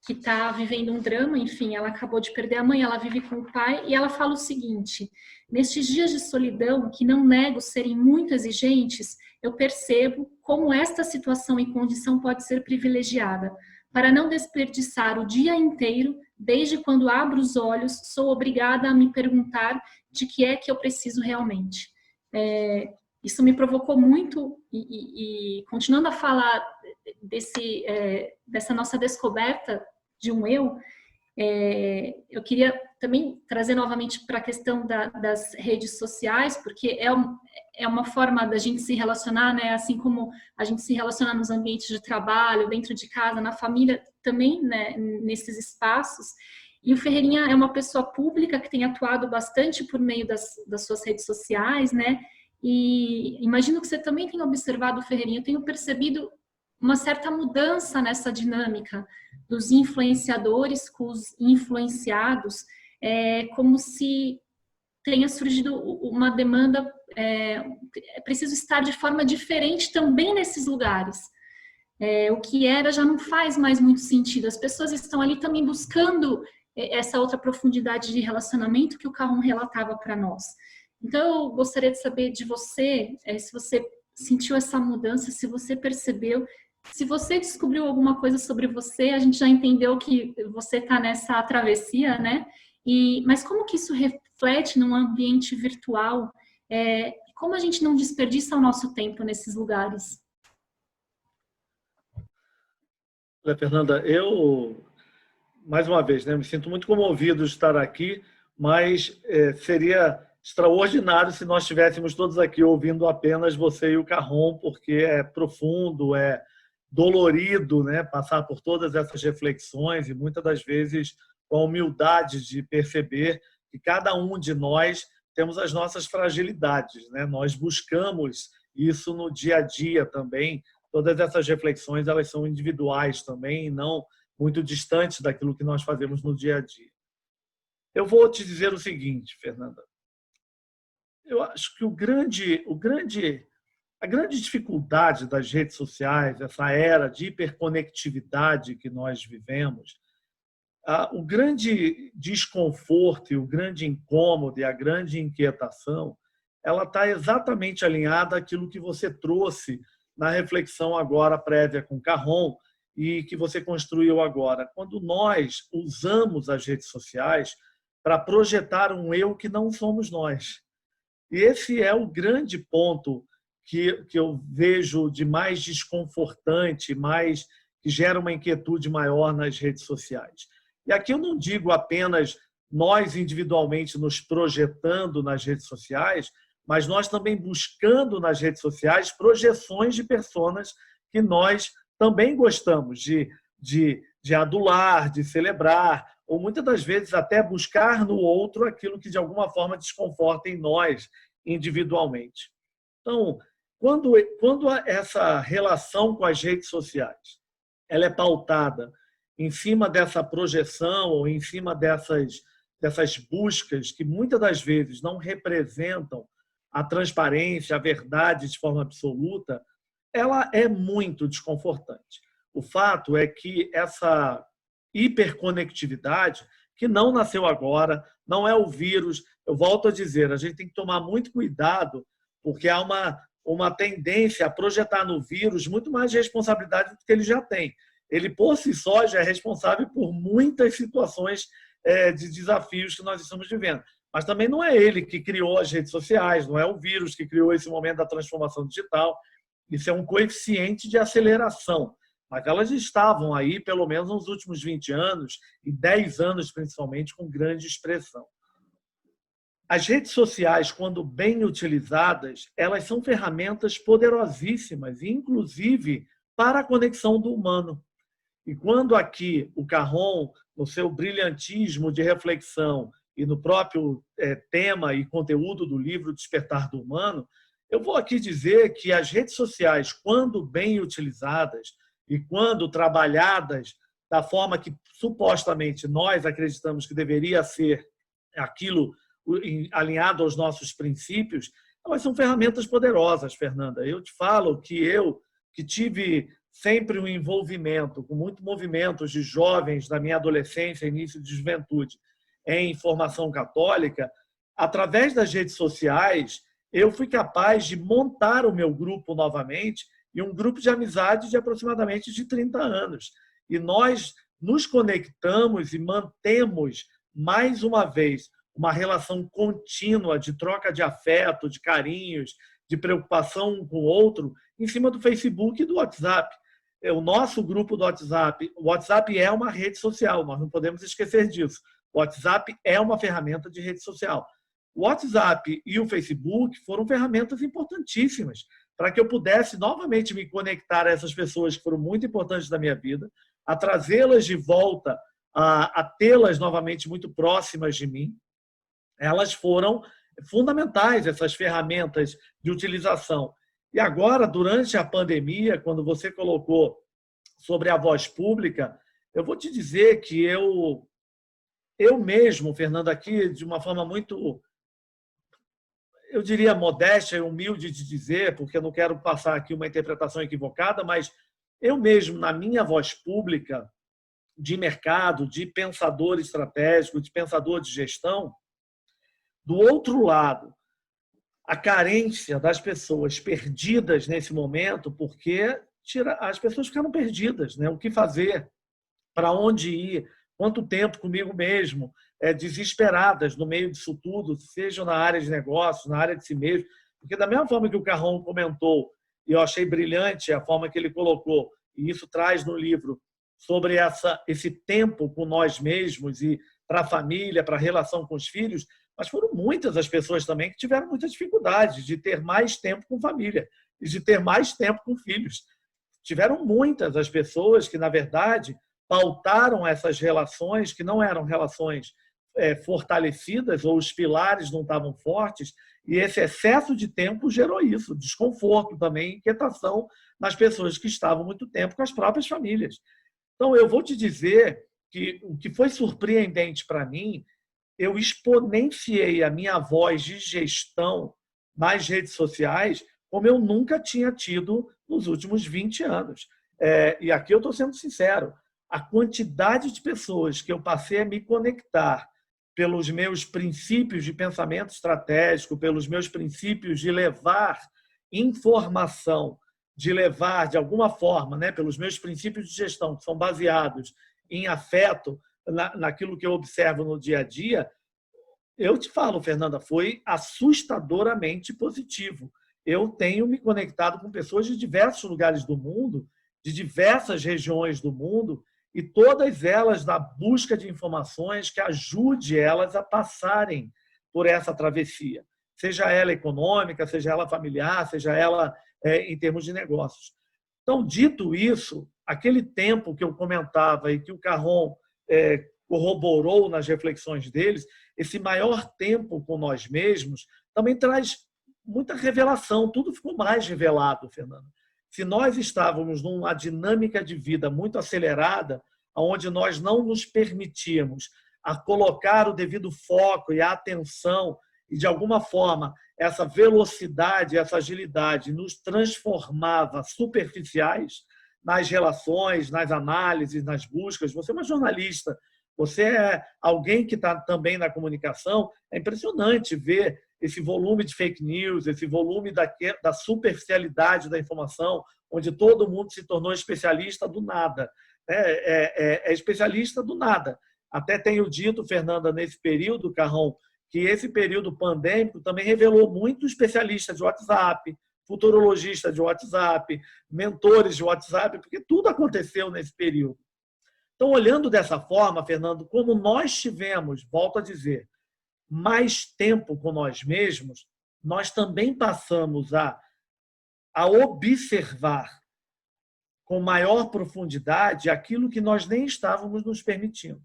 está vivendo um drama, enfim, ela acabou de perder a mãe, ela vive com o pai, e ela fala o seguinte: nestes dias de solidão, que não nego serem muito exigentes, eu percebo como esta situação e condição pode ser privilegiada. Para não desperdiçar o dia inteiro, desde quando abro os olhos, sou obrigada a me perguntar de que é que eu preciso realmente. Isso me provocou muito, e continuando a falar dessa nossa descoberta de um eu, eu queria também trazer novamente para a questão das redes sociais, porque é uma forma da gente se relacionar, né? Assim como a gente se relaciona nos ambientes de trabalho, dentro de casa, na família, também, né? Nesses espaços. E o Ferreirinha é uma pessoa pública que tem atuado bastante por meio das suas redes sociais, né? E imagino que você também tenha observado o Ferreirinha. Eu tenho percebido uma certa mudança nessa dinâmica dos influenciadores com os influenciados, como se tenha surgido uma demanda, é preciso estar de forma diferente também nesses lugares. O que era já não faz mais muito sentido. As pessoas estão ali também buscando essa outra profundidade de relacionamento que o Caron relatava para nós. Então, eu gostaria de saber de você, se você sentiu essa mudança, se você percebeu, se você descobriu alguma coisa sobre você. A gente já entendeu que você está nessa travessia, né? Mas como que isso reflete num ambiente virtual? Como a gente não desperdiça o nosso tempo nesses lugares? Olha, Fernanda, eu, mais uma vez, né, me sinto muito comovido de estar aqui, mas seria extraordinário se nós estivéssemos todos aqui ouvindo apenas você e o Caron, porque é profundo, é dolorido, né, passar por todas essas reflexões e muitas das vezes com a humildade de perceber que cada um de nós temos as nossas fragilidades, né? Nós buscamos isso no dia a dia também. Todas essas reflexões, elas são individuais também, e não muito distantes daquilo que nós fazemos no dia a dia. Eu vou te dizer o seguinte, Fernanda. Eu acho que a grande dificuldade das redes sociais, essa era de hiperconectividade que nós vivemos, O grande desconforto e o grande incômodo e a grande inquietação, ela está exatamente alinhada àquilo que você trouxe na reflexão agora prévia com Carron e que você construiu agora. Quando nós usamos as redes sociais para projetar um eu que não somos nós. E esse é o grande ponto que eu vejo de mais desconfortante, mais que gera uma inquietude maior nas redes sociais. E aqui eu não digo apenas nós individualmente nos projetando nas redes sociais, mas nós também buscando nas redes sociais projeções de personas que nós também gostamos de adular, de celebrar, ou muitas das vezes até buscar no outro aquilo que de alguma forma desconforta em nós individualmente. Então, quando essa relação com as redes sociais ela é pautada em cima dessa projeção ou em cima dessas buscas que muitas das vezes não representam a transparência, a verdade de forma absoluta, ela é muito desconfortante. O fato é que essa hiperconectividade, que não nasceu agora, não é o vírus, eu volto a dizer, a gente tem que tomar muito cuidado, porque há uma tendência a projetar no vírus muito mais responsabilidade do que ele já tem. Ele, por si só, já é responsável por muitas situações de desafios que nós estamos vivendo. Mas também não é ele que criou as redes sociais, não é o vírus que criou esse momento da transformação digital. Isso é um coeficiente de aceleração. Mas elas estavam aí, pelo menos nos últimos 20 anos, e 10 anos principalmente, com grande expressão. As redes sociais, quando bem utilizadas, elas são ferramentas poderosíssimas, inclusive para a conexão do humano. E quando aqui o Carron, no seu brilhantismo de reflexão e no próprio tema e conteúdo do livro Despertar do Humano, eu vou aqui dizer que as redes sociais, quando bem utilizadas e quando trabalhadas da forma que supostamente nós acreditamos que deveria ser aquilo alinhado aos nossos princípios, elas são ferramentas poderosas, Fernanda. Eu te falo que eu, que tive sempre um envolvimento com muitos movimentos de jovens da minha adolescência, início de juventude, em formação católica, através das redes sociais, eu fui capaz de montar o meu grupo novamente e um grupo de amizade de aproximadamente de 30 anos. E nós nos conectamos e mantemos, mais uma vez, uma relação contínua de troca de afeto, de carinhos, de preocupação um com o outro, em cima do Facebook e do WhatsApp. O nosso grupo do WhatsApp, o WhatsApp é uma rede social, nós não podemos esquecer disso. O WhatsApp é uma ferramenta de rede social. O WhatsApp e o Facebook foram ferramentas importantíssimas para que eu pudesse novamente me conectar a essas pessoas que foram muito importantes na minha vida, a trazê-las de volta, a tê-las novamente muito próximas de mim. Elas foram fundamentais, essas ferramentas de utilização. E agora, durante a pandemia, quando você colocou sobre a voz pública, eu vou te dizer que eu mesmo, Fernando, aqui, de uma forma muito, eu diria, modesta e humilde de dizer, porque eu não quero passar aqui uma interpretação equivocada, mas eu mesmo, na minha voz pública de mercado, de pensador estratégico, de pensador de gestão, do outro lado, a carência das pessoas perdidas nesse momento, porque as pessoas ficaram perdidas, né? O que fazer, para onde ir, quanto tempo comigo mesmo, desesperadas no meio disso tudo, seja na área de negócios, na área de si mesmo, porque da mesma forma que o Carron comentou, e eu achei brilhante a forma que ele colocou, e isso traz no livro, sobre esse tempo com nós mesmos e para a família, para a relação com os filhos, mas foram muitas as pessoas também que tiveram muita dificuldade de ter mais tempo com família e de ter mais tempo com filhos. Tiveram muitas as pessoas que, na verdade, pautaram essas relações que não eram relações fortalecidas ou os pilares não estavam fortes, e esse excesso de tempo gerou isso, desconforto também, inquietação nas pessoas que estavam muito tempo com as próprias famílias. Então, eu vou te dizer que o que foi surpreendente para mim, eu exponenciei a minha voz de gestão nas redes sociais como eu nunca tinha tido nos últimos 20 anos. E aqui eu estou sendo sincero, a quantidade de pessoas que eu passei a me conectar pelos meus princípios de pensamento estratégico, pelos meus princípios de levar informação, de levar, de alguma forma, né, pelos meus princípios de gestão, que são baseados em afeto, naquilo que eu observo no dia a dia, eu te falo, Fernanda, foi assustadoramente positivo. Eu tenho me conectado com pessoas de diversos lugares do mundo, de diversas regiões do mundo, e todas elas na busca de informações que ajude elas a passarem por essa travessia, seja ela econômica, seja ela familiar, seja ela em termos de negócios. Então, dito isso, aquele tempo que eu comentava e que o Caron corroborou nas reflexões deles, esse maior tempo com nós mesmos também traz muita revelação, tudo ficou mais revelado, Fernanda. Se nós estávamos numa dinâmica de vida muito acelerada, onde nós não nos permitíamos a colocar o devido foco e a atenção, e de alguma forma essa velocidade, essa agilidade nos transformava superficiais nas relações, nas análises, nas buscas. Você é uma jornalista, você é alguém que está também na comunicação. É impressionante ver esse volume de fake news, esse volume da superficialidade da informação, onde todo mundo se tornou especialista do nada. É especialista do nada. Até tenho dito, Fernanda, nesse período, Caron, que esse período pandêmico também revelou muito especialista de WhatsApp, futurologista de WhatsApp, mentores de WhatsApp, porque tudo aconteceu nesse período. Então, olhando dessa forma, Fernando, como nós tivemos, volto a dizer, mais tempo com nós mesmos, nós também passamos a observar com maior profundidade aquilo que nós nem estávamos nos permitindo.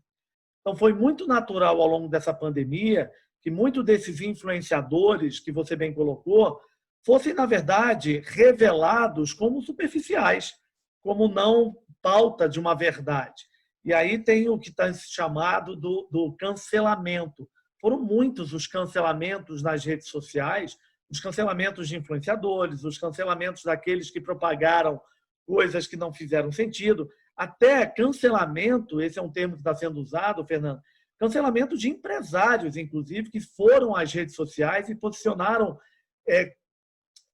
Então, foi muito natural ao longo dessa pandemia que muitos desses influenciadores, que você bem colocou, fossem, na verdade, revelados como superficiais, como não pauta de uma verdade. E aí tem o que está chamado do cancelamento. Foram muitos os cancelamentos nas redes sociais, os cancelamentos de influenciadores, os cancelamentos daqueles que propagaram coisas que não fizeram sentido, até cancelamento, esse é um termo que está sendo usado, Fernando, cancelamento de empresários, inclusive, que foram às redes sociais e posicionaram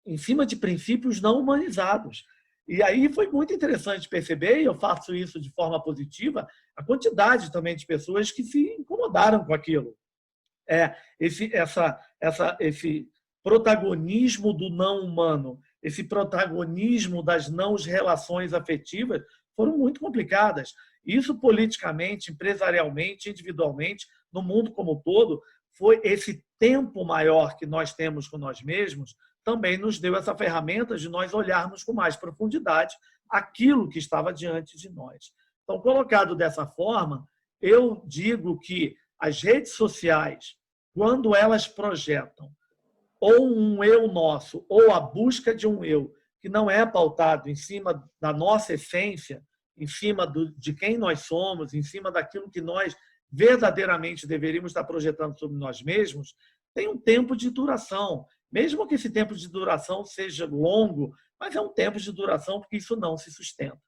em cima de princípios não humanizados. E aí foi muito interessante perceber, e eu faço isso de forma positiva, a quantidade também de pessoas que se incomodaram com aquilo. Esse protagonismo do não humano, esse protagonismo das não relações afetivas foram muito complicadas. Isso politicamente, empresarialmente, individualmente, no mundo como um todo, foi esse tempo maior que nós temos com nós mesmos, também nos deu essa ferramenta de nós olharmos com mais profundidade aquilo que estava diante de nós. Então, colocado dessa forma, eu digo que as redes sociais, quando elas projetam ou um eu nosso, ou a busca de um eu que não é pautado em cima da nossa essência, em cima de quem nós somos, em cima daquilo que nós verdadeiramente deveríamos estar projetando sobre nós mesmos, tem um tempo de duração. Mesmo que esse tempo de duração seja longo, mas é um tempo de duração porque isso não se sustenta.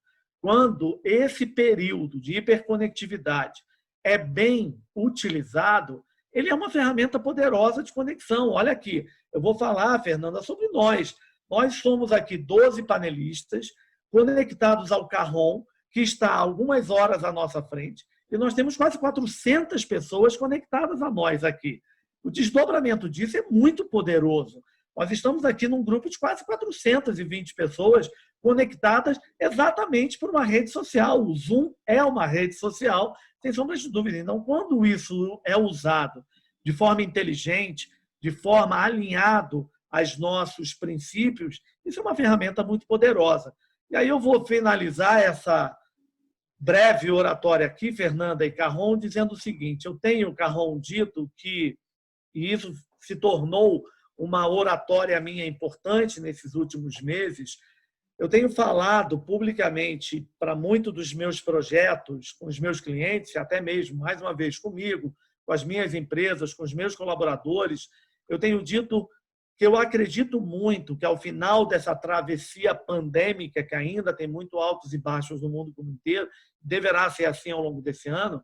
Quando esse período de hiperconectividade é bem utilizado, ele é uma ferramenta poderosa de conexão. Olha aqui, eu vou falar, Fernanda, sobre nós. Nós somos aqui 12 panelistas conectados ao Caron, que está a algumas horas à nossa frente, e nós temos quase 400 pessoas conectadas a nós aqui. O desdobramento disso é muito poderoso. Nós estamos aqui num grupo de quase 420 pessoas conectadas exatamente por uma rede social. O Zoom é uma rede social, sem sombra de dúvida. Então, quando isso é usado de forma inteligente, de forma alinhado aos nossos princípios, isso é uma ferramenta muito poderosa. E aí eu vou finalizar essa breve oratória aqui, Fernanda e Caron, dizendo o seguinte: eu tenho, Caron, dito que, e isso se tornou uma oratória minha importante nesses últimos meses, eu tenho falado publicamente para muitos dos meus projetos, com os meus clientes, até mesmo, mais uma vez, comigo, com as minhas empresas, com os meus colaboradores, eu tenho dito que eu acredito muito que, ao final dessa travessia pandêmica, que ainda tem muito altos e baixos no mundo como inteiro, deverá ser assim ao longo desse ano,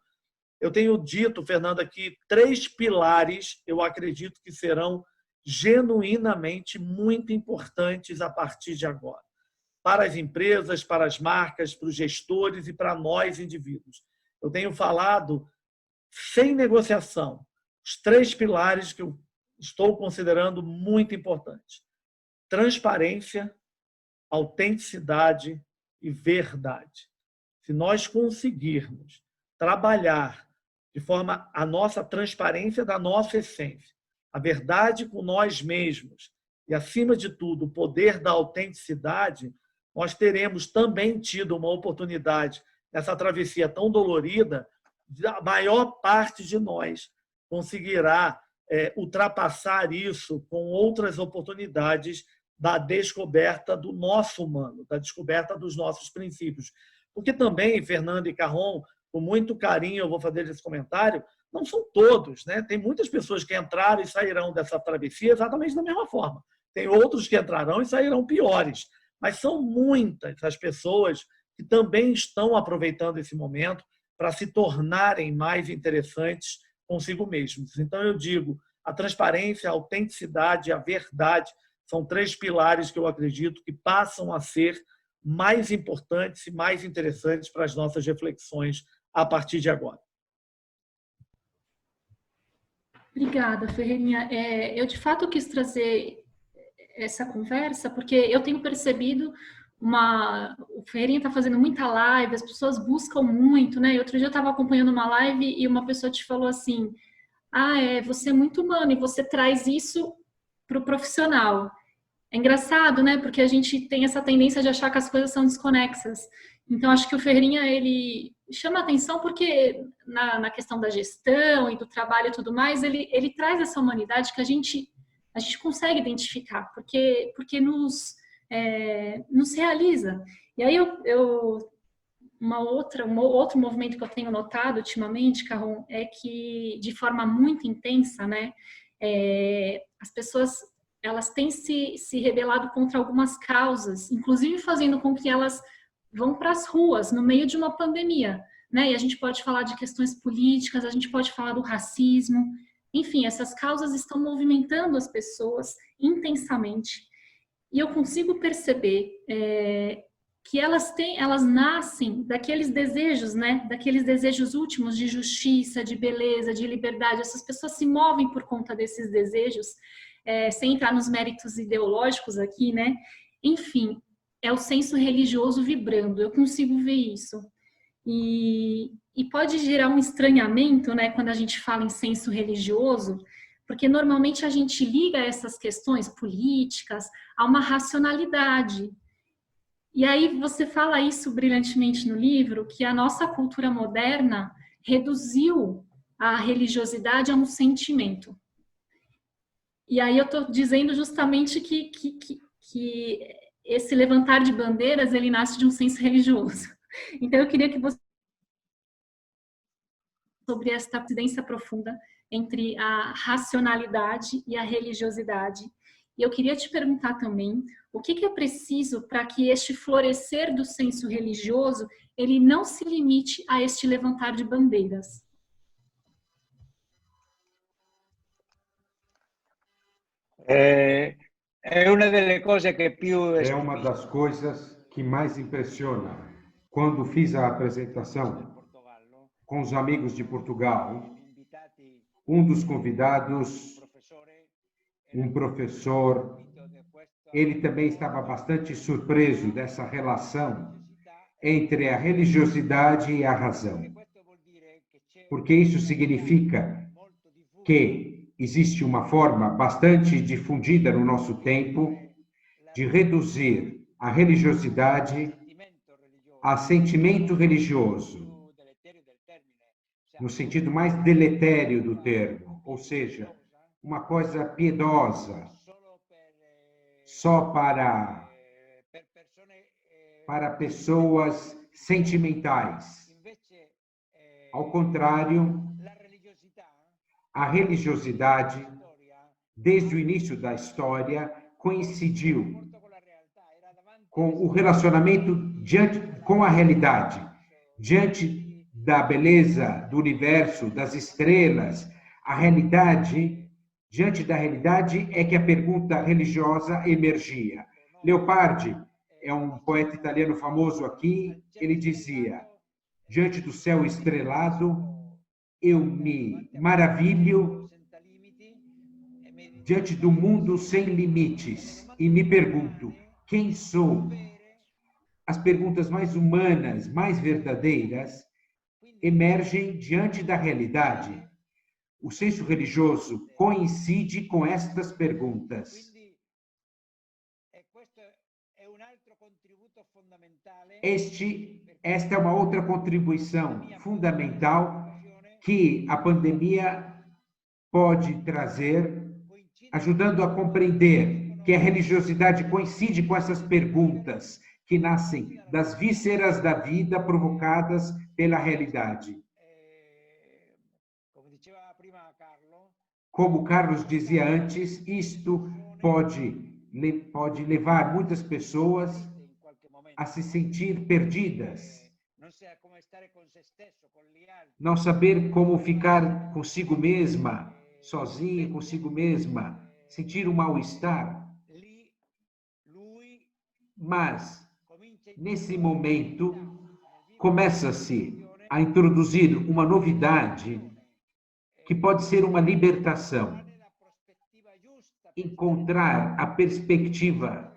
eu tenho dito, Fernanda, que 3 pilares eu acredito que serão genuinamente muito importantes a partir de agora, para as empresas, para as marcas, para os gestores e para nós, indivíduos. Eu tenho falado sem negociação, os 3 pilares que eu estou considerando muito importantes: transparência, autenticidade e verdade. Se nós conseguirmos trabalhar de forma a nossa transparência da nossa essência, a verdade com nós mesmos e, acima de tudo, o poder da autenticidade, nós teremos também tido uma oportunidade nessa travessia tão dolorida. A maior parte de nós conseguirá ultrapassar isso com outras oportunidades da descoberta do nosso humano, da descoberta dos nossos princípios. Porque também, Fernando e Carron, com muito carinho eu vou fazer esse comentário, não são todos, né? Tem muitas pessoas que entraram e sairão dessa travessia exatamente da mesma forma. Tem outros que entrarão e sairão piores. Mas são muitas as pessoas que também estão aproveitando esse momento para se tornarem mais interessantes consigo mesmos. Então, eu digo, a transparência, a autenticidade e a verdade são 3 pilares que eu acredito que passam a ser mais importantes e mais interessantes para as nossas reflexões a partir de agora. Obrigada, Ferreirinha. Eu, de fato, quis trazer essa conversa porque eu tenho percebido o Ferreirinha está fazendo muita live, as pessoas buscam muito, né? E outro dia eu estava acompanhando uma live e uma pessoa te falou assim: você é muito humano e você traz isso para o profissional. É engraçado, né? Porque a gente tem essa tendência de achar que as coisas são desconexas. Então, acho que o Ferreirinha, ele chama atenção porque na questão da gestão e do trabalho e tudo mais, ele traz essa humanidade que a gente consegue identificar, porque nos realiza. E aí, outro movimento que eu tenho notado ultimamente, Carron, é que, de forma muito intensa, né, as pessoas elas têm se rebelado contra algumas causas, inclusive fazendo com que elas vão para as ruas no meio de uma pandemia, né? E a gente pode falar de questões políticas, a gente pode falar do racismo, enfim, essas causas estão movimentando as pessoas intensamente. E eu consigo perceber que elas nascem daqueles desejos, né? Daqueles desejos últimos de justiça, de beleza, de liberdade. Essas pessoas se movem por conta desses desejos. Sem entrar nos méritos ideológicos aqui, né? Enfim, é o senso religioso vibrando, eu consigo ver isso. E pode gerar um estranhamento, né, quando a gente fala em senso religioso, porque normalmente a gente liga essas questões políticas a uma racionalidade. E aí você fala isso brilhantemente no livro, que a nossa cultura moderna reduziu a religiosidade a um sentimento. E aí eu estou dizendo justamente que esse levantar de bandeiras, ele nasce de um senso religioso. Então eu queria que você sobre essa incidência profunda entre a racionalidade e a religiosidade. E eu queria te perguntar também, o que é preciso para que este florescer do senso religioso, ele não se limite a este levantar de bandeiras? É uma das coisas que mais impressiona. Quando fiz a apresentação com os amigos de Portugal, um dos convidados, um professor, ele também estava bastante surpreso dessa relação entre a religiosidade e a razão. Porque isso significa que existe uma forma bastante difundida no nosso tempo de reduzir a religiosidade a sentimento religioso, no sentido mais deletério do termo, ou seja, uma coisa piedosa, só para pessoas sentimentais. Ao contrário, a religiosidade desde o início da história, coincidiu com o relacionamento com a realidade, diante da beleza do universo, das estrelas. A realidade, diante da realidade, é que a pergunta religiosa emergia. Leopardi é um poeta italiano famoso aqui, ele dizia: diante do céu estrelado, eu me maravilho diante do mundo sem limites e me pergunto, quem sou? As perguntas mais humanas, mais verdadeiras, emergem diante da realidade. O senso religioso coincide com estas perguntas. Esta é uma outra contribuição fundamental que a pandemia pode trazer, ajudando a compreender que a religiosidade coincide com essas perguntas que nascem das vísceras da vida provocadas pela realidade. Como Carlos dizia antes, isto pode levar muitas pessoas a se sentir perdidas, não saber como ficar consigo mesma, sozinha, consigo mesma, sentir um mal-estar. Mas, nesse momento, começa-se a introduzir uma novidade que pode ser uma libertação. Encontrar a perspectiva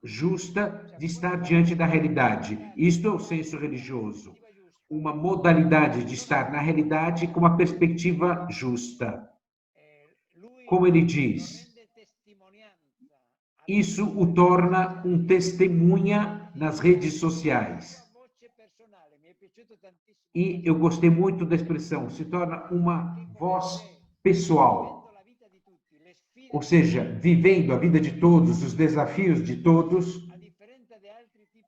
justa de estar diante da realidade. Isto é o senso religioso. Uma modalidade de estar na realidade com uma perspectiva justa. Como ele diz, isso o torna um testemunha nas redes sociais. E eu gostei muito da expressão, se torna uma voz pessoal. Ou seja, vivendo a vida de todos, os desafios de todos,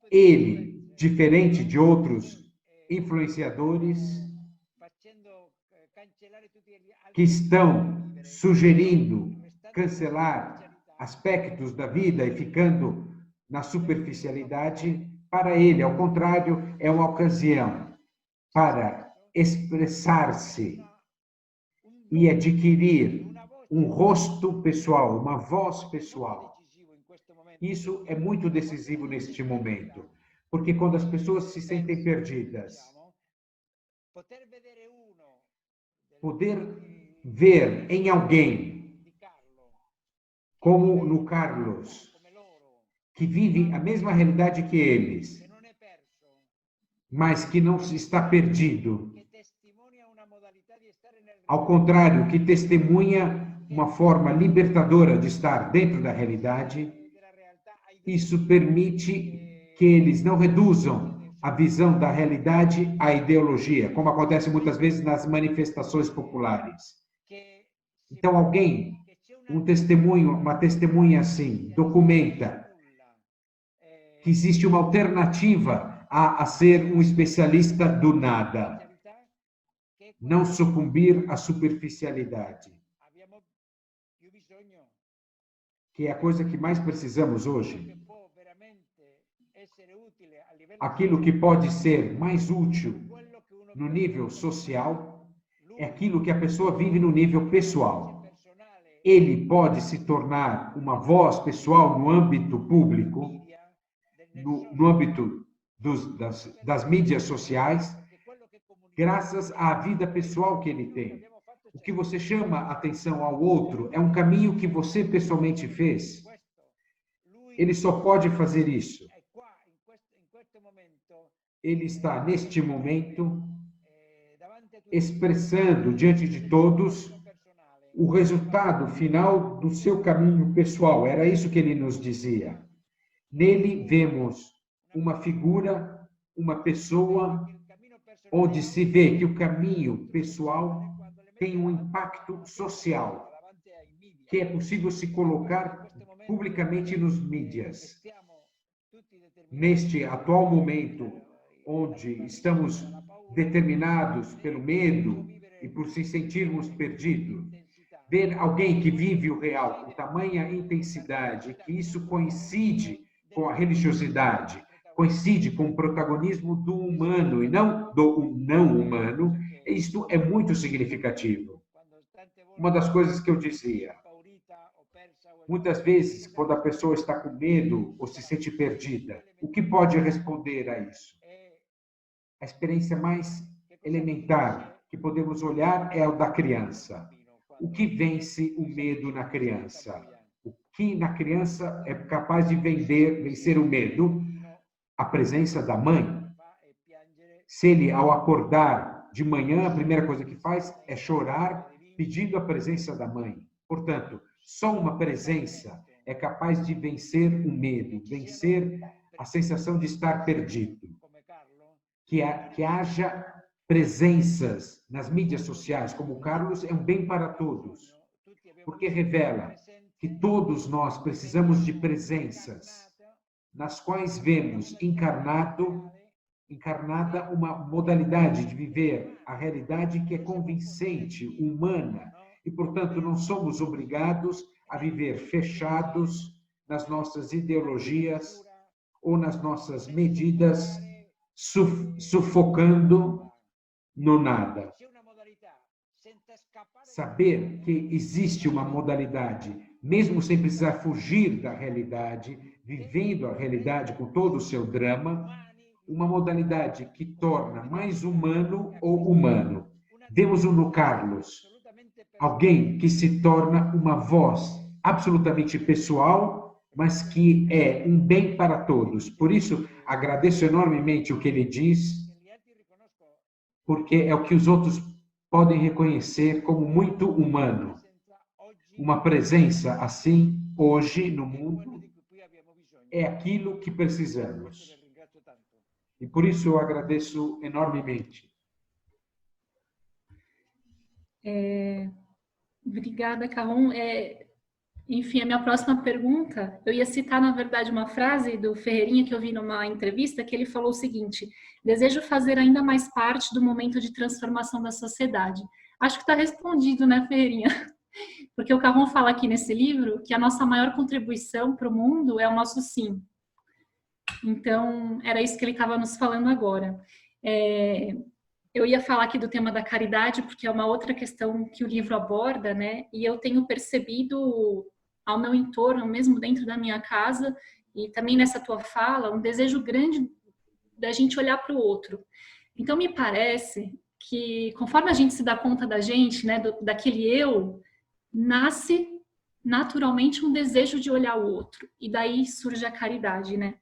ele, diferente de outros influenciadores que estão sugerindo cancelar aspectos da vida e ficando na superficialidade, para ele, ao contrário, é uma ocasião para expressar-se e adquirir um rosto pessoal, uma voz pessoal. Isso é muito decisivo neste momento, porque quando as pessoas se sentem perdidas, poder ver em alguém, como no Carlos, que vive a mesma realidade que eles, mas que não está perdido. Ao contrário, que testemunha uma forma libertadora de estar dentro da realidade, isso permite que eles não reduzam a visão da realidade à ideologia, como acontece muitas vezes nas manifestações populares. Então, alguém, um testemunho, uma testemunha assim, documenta que existe uma alternativa a ser um especialista do nada. Não sucumbir à superficialidade, que é a coisa que mais precisamos hoje. Aquilo que pode ser mais útil no nível social é aquilo que a pessoa vive no nível pessoal. Ele pode se tornar uma voz pessoal no âmbito público, no âmbito das mídias sociais, graças à vida pessoal que ele tem. O que você chama atenção ao outro é um caminho que você pessoalmente fez. Ele só pode fazer isso. Ele está, neste momento, expressando diante de todos o resultado final do seu caminho pessoal. Era isso que ele nos dizia. Nele vemos uma figura, uma pessoa, onde se vê que o caminho pessoal tem um impacto social, que é possível se colocar publicamente nos mídias. Neste atual momento, onde estamos determinados pelo medo e por se sentirmos perdidos, ver alguém que vive o real com tamanha intensidade, que isso coincide com a religiosidade, coincide com o protagonismo do humano e não do não humano, isto é muito significativo. Uma das coisas que eu dizia, muitas vezes, quando a pessoa está com medo ou se sente perdida, o que pode responder a isso? A experiência mais elementar que podemos olhar é a da criança. O que vence o medo na criança? O que na criança é capaz de vencer o medo? A presença da mãe. Se ele, ao acordar de manhã, a primeira coisa que faz é chorar, pedindo a presença da mãe. Portanto, só uma presença é capaz de vencer o medo, vencer a sensação de estar perdido. Que haja presenças nas mídias sociais, como o Carlos, é um bem para todos, porque revela que todos nós precisamos de presenças nas quais vemos encarnada uma modalidade de viver a realidade que é convincente, humana, e, portanto, não somos obrigados a viver fechados nas nossas ideologias ou nas nossas medidas, sufocando no nada. Saber que existe uma modalidade, mesmo sem precisar fugir da realidade, vivendo a realidade com todo o seu drama, uma modalidade que torna mais humano ou humano. Vemos no Carlos alguém que se torna uma voz absolutamente pessoal, mas que é um bem para todos. Por isso, agradeço enormemente o que ele diz, porque é o que os outros podem reconhecer como muito humano. Uma presença assim, hoje, no mundo, é aquilo que precisamos. E por isso eu agradeço enormemente. Obrigada, Carron. Enfim, a minha próxima pergunta, eu ia citar, na verdade, uma frase do Ferreirinha que eu vi numa entrevista, que ele falou o seguinte: desejo fazer ainda mais parte do momento de transformação da sociedade. Acho que está respondido, né, Ferreirinha? Porque o Carron fala aqui nesse livro que a nossa maior contribuição para o mundo é o nosso sim. Então, era isso que ele estava nos falando agora. Eu ia falar aqui do tema da caridade, porque é uma outra questão que o livro aborda, né? E eu tenho percebido ao meu entorno, mesmo dentro da minha casa, e também nessa tua fala, um desejo grande da gente olhar para o outro. Então, me parece que, conforme a gente se dá conta da gente, né, daquele eu, nasce naturalmente um desejo de olhar o outro. E daí surge a caridade, né?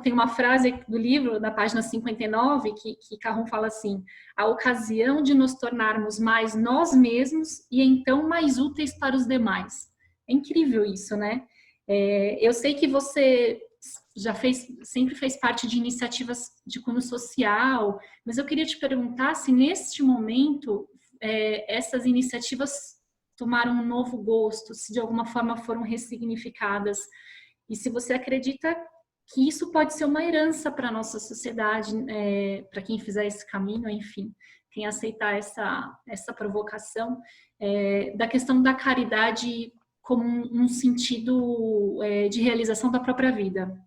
Tem uma frase do livro, na página 59, que Carron fala assim: a ocasião de nos tornarmos mais nós mesmos e então mais úteis para os demais. É incrível isso, né? Eu sei que você sempre fez parte de iniciativas de cunho social, mas eu queria te perguntar se neste momento essas iniciativas tomaram um novo gosto, se de alguma forma foram ressignificadas. E se você acredita que isso pode ser uma herança para a nossa sociedade, para quem fizer esse caminho, enfim, quem aceitar essa provocação, da questão da caridade como um sentido de realização da própria vida.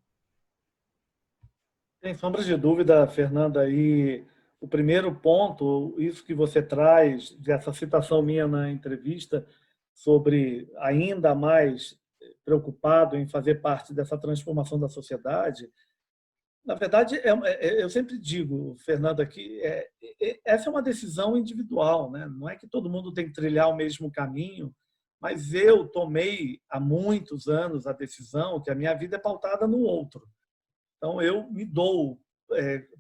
Sem sombra de dúvida, Fernanda, e o primeiro ponto, isso que você traz, dessa citação minha na entrevista, sobre ainda mais preocupado em fazer parte dessa transformação da sociedade, na verdade, eu sempre digo, Fernanda, que essa é uma decisão individual, né? Não é que todo mundo tem que trilhar o mesmo caminho, mas eu tomei há muitos anos a decisão que a minha vida é pautada no outro. Então, eu me dou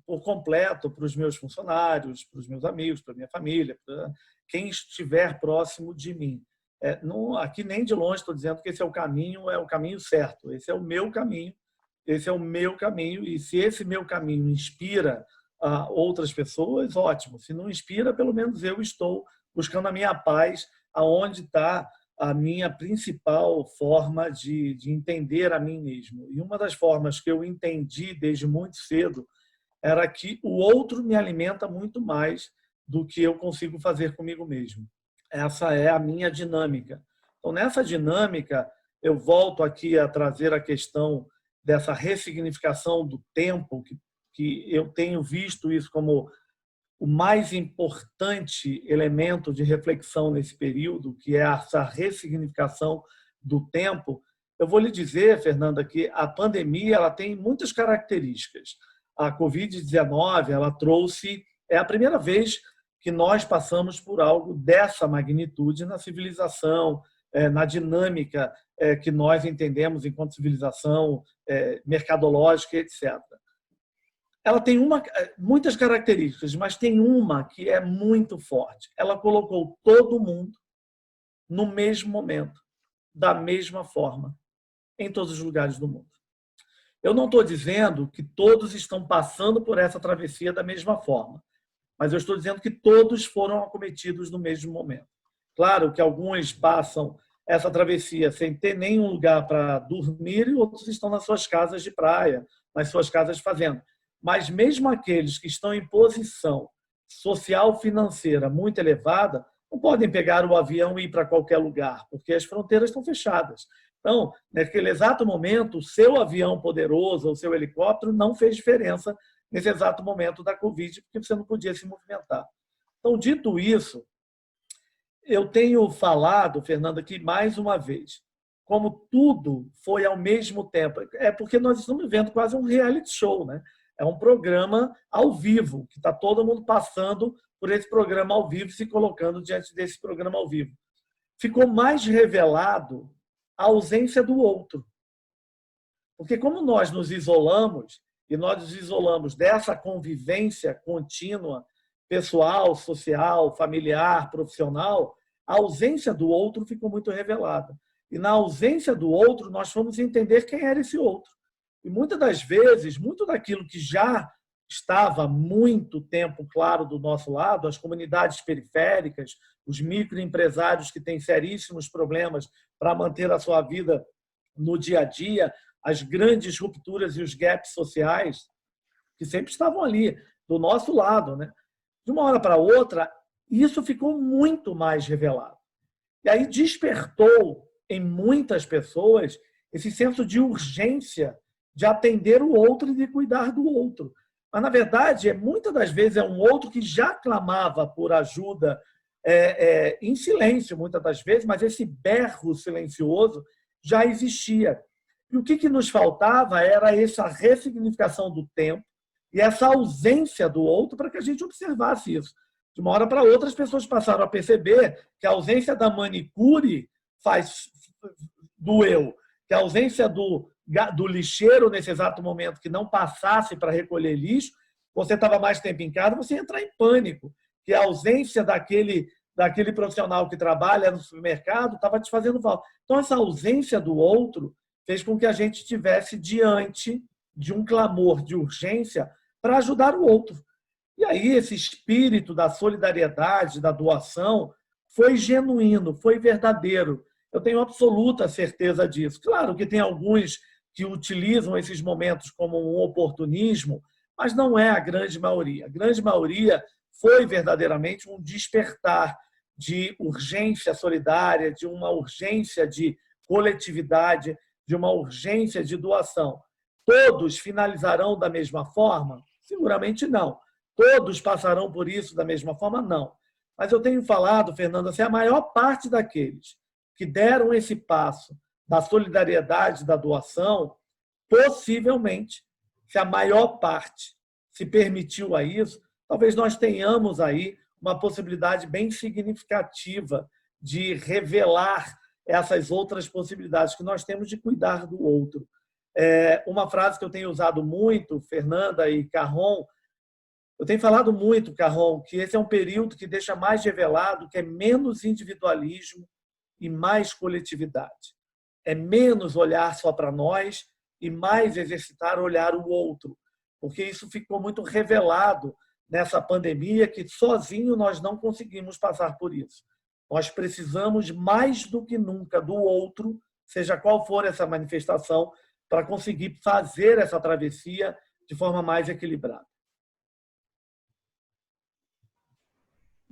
por completo para os meus funcionários, para os meus amigos, para a minha família, para quem estiver próximo de mim. Aqui nem de longe estou dizendo que esse é o caminho certo. Esse é o meu caminho, e se esse meu caminho inspira a outras pessoas, ótimo. Se não inspira, pelo menos eu estou buscando a minha paz, aonde está a minha principal forma de entender a mim mesmo. E uma das formas que eu entendi desde muito cedo era que o outro me alimenta muito mais do que eu consigo fazer comigo mesmo. Essa é a minha dinâmica. Então, nessa dinâmica, eu volto aqui a trazer a questão dessa ressignificação do tempo, que eu tenho visto isso como o mais importante elemento de reflexão nesse período, que é essa ressignificação do tempo. Eu vou lhe dizer, Fernanda, que a pandemia ela tem muitas características. A Covid-19 ela trouxe, é a primeira vez que nós passamos por algo dessa magnitude na civilização, na dinâmica que nós entendemos enquanto civilização mercadológica, etc. Ela tem muitas características, mas tem uma que é muito forte. Ela colocou todo mundo no mesmo momento, da mesma forma, em todos os lugares do mundo. Eu não estou dizendo que todos estão passando por essa travessia da mesma forma, mas eu estou dizendo que todos foram acometidos no mesmo momento. Claro que alguns passam essa travessia sem ter nenhum lugar para dormir e outros estão nas suas casas de praia, nas suas casas de fazenda. Mas mesmo aqueles que estão em posição social financeira muito elevada não podem pegar o avião e ir para qualquer lugar, porque as fronteiras estão fechadas. Então, naquele exato momento, o seu avião poderoso, o seu helicóptero, não fez diferença nesse exato momento da Covid, porque você não podia se movimentar. Então, dito isso, eu tenho falado, Fernanda, aqui mais uma vez, como tudo foi ao mesmo tempo. É porque nós estamos vivendo quase um reality show, né? É um programa ao vivo, que está todo mundo passando por esse programa ao vivo, se colocando diante desse programa ao vivo. Ficou mais revelado a ausência do outro. Porque como nós nos isolamos, e nós nos isolamos dessa convivência contínua, pessoal, social, familiar, profissional, a ausência do outro ficou muito revelada. E na ausência do outro, nós fomos entender quem era esse outro. E muitas das vezes, muito daquilo que já estava há muito tempo claro do nosso lado, as comunidades periféricas, os microempresários que têm seríssimos problemas para manter a sua vida no dia a dia, as grandes rupturas e os gaps sociais, que sempre estavam ali, do nosso lado, né? De uma hora para outra, isso ficou muito mais revelado. E aí despertou em muitas pessoas esse senso de urgência de atender o outro e de cuidar do outro. Mas, na verdade, muitas das vezes é um outro que já clamava por ajuda em silêncio, muitas das vezes, mas esse berro silencioso já existia. E o que nos faltava era essa ressignificação do tempo e essa ausência do outro para que a gente observasse isso. De uma hora para outra, as pessoas passaram a perceber que a ausência da manicure doeu, que a ausência do lixeiro nesse exato momento que não passasse para recolher lixo, você estava mais tempo em casa, você ia entrar em pânico, que a ausência daquele profissional que trabalha no supermercado estava te fazendo falta. Então, essa ausência do outro fez com que a gente estivesse diante de um clamor de urgência para ajudar o outro. E aí esse espírito da solidariedade, da doação, foi genuíno, foi verdadeiro. Eu tenho absoluta certeza disso. Claro que tem alguns que utilizam esses momentos como um oportunismo, mas não é a grande maioria. A grande maioria foi verdadeiramente um despertar de urgência solidária, de uma urgência de coletividade, de uma urgência de doação. Todos finalizarão da mesma forma? Seguramente não. Todos passarão por isso da mesma forma? Não. Mas eu tenho falado, Fernanda, assim, a maior parte daqueles que deram esse passo da solidariedade, da doação, possivelmente, se a maior parte se permitiu a isso, talvez nós tenhamos aí uma possibilidade bem significativa de revelar essas outras possibilidades que nós temos de cuidar do outro. Uma frase que eu tenho usado muito, Fernanda e Carron, eu tenho falado muito, Carron, que esse é um período que deixa mais revelado que é menos individualismo e mais coletividade. É menos olhar só para nós e mais exercitar olhar o outro, porque isso ficou muito revelado nessa pandemia, que sozinho nós não conseguimos passar por isso. Nós precisamos mais do que nunca do outro, seja qual for essa manifestação, para conseguir fazer essa travessia de forma mais equilibrada.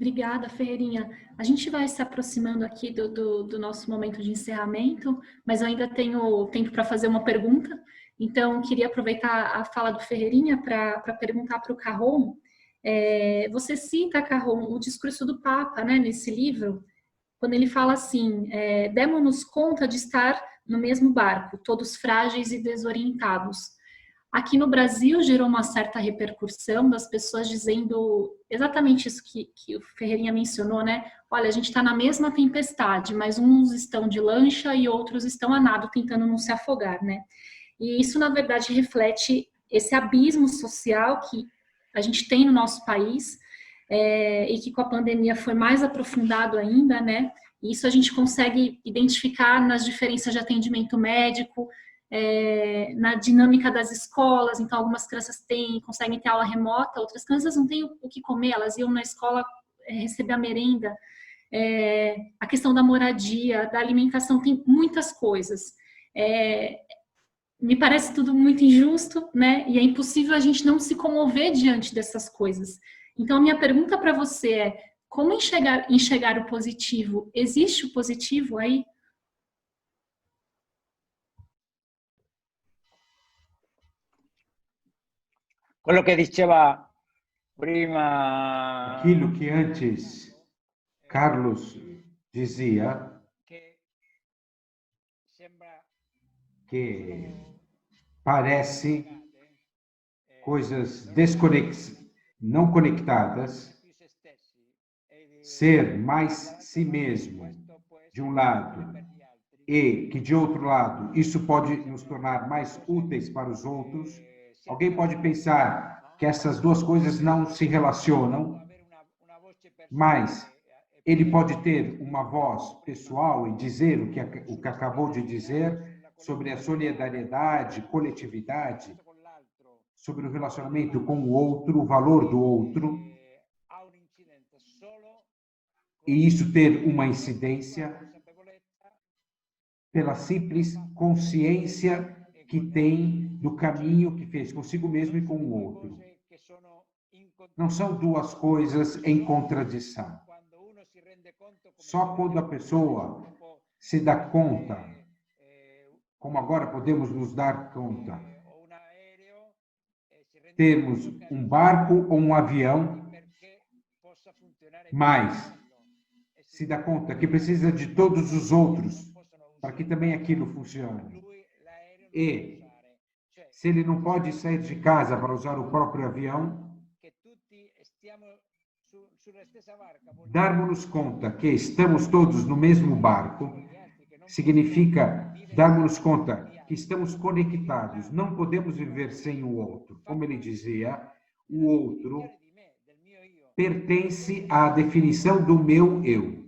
Obrigada, Ferreirinha. A gente vai se aproximando aqui do nosso momento de encerramento, mas eu ainda tenho tempo para fazer uma pergunta. Então, queria aproveitar a fala do Ferreirinha para perguntar para o Carron. Você cita, Carron, o discurso do Papa, né, nesse livro, quando ele fala assim, demos-nos conta de estar no mesmo barco, todos frágeis e desorientados. Aqui no Brasil gerou uma certa repercussão das pessoas dizendo exatamente isso que o Ferreirinha mencionou, né? Olha, a gente está na mesma tempestade, mas uns estão de lancha e outros estão a nado tentando não se afogar, né? E isso, na verdade, reflete esse abismo social que a gente tem no nosso país e que com a pandemia foi mais aprofundado ainda, né? E isso a gente consegue identificar nas diferenças de atendimento médico, na dinâmica das escolas. Então, algumas crianças conseguem ter aula remota, outras crianças não têm o que comer, elas iam na escola receber a merenda. A questão da moradia, da alimentação, tem muitas coisas. Me parece tudo muito injusto, né? E é impossível a gente não se comover diante dessas coisas. Então, a minha pergunta para você é, como enxergar o positivo? Existe o positivo aí? Quello che diceva prima... Aquilo que antes Carlos dizia, que parece coisas não conectadas, ser mais si mesmo, de um lado, e que, de outro lado, isso pode nos tornar mais úteis para os outros. Alguém pode pensar que essas duas coisas não se relacionam, mas ele pode ter uma voz pessoal e dizer o que acabou de dizer sobre a solidariedade, coletividade, sobre o relacionamento com o outro, o valor do outro, e isso ter uma incidência pela simples consciência que tem do caminho que fez consigo mesmo e com o outro. Não são duas coisas em contradição. Só quando a pessoa se dá conta, como agora podemos nos dar conta, temos um barco ou um avião, mas se dá conta que precisa de todos os outros para que também aquilo funcione. E se ele não pode sair de casa para usar o próprio avião, darmos-nos conta que estamos todos no mesmo barco significa darmos-nos conta que estamos conectados, não podemos viver sem o outro. Como ele dizia, o outro pertence à definição do meu eu.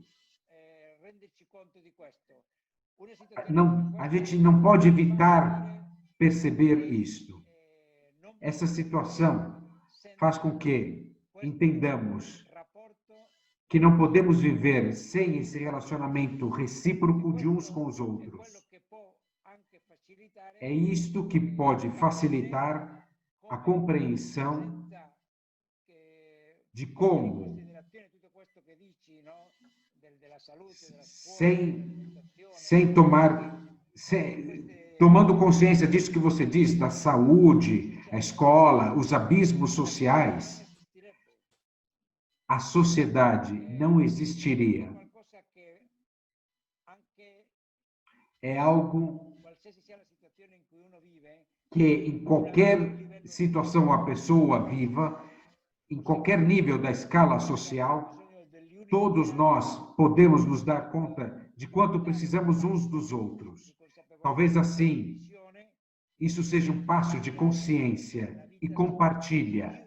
A gente não pode evitar perceber isto. Essa situação faz com que entendamos que não podemos viver sem esse relacionamento recíproco de uns com os outros. É isto que pode facilitar a compreensão de como, tomando consciência disso que você diz, da saúde, a escola, os abismos sociais, a sociedade não existiria. É algo que em qualquer situação a pessoa viva, em qualquer nível da escala social, todos nós podemos nos dar conta de quanto precisamos uns dos outros. Talvez assim, isso seja um passo de consciência e compartilha.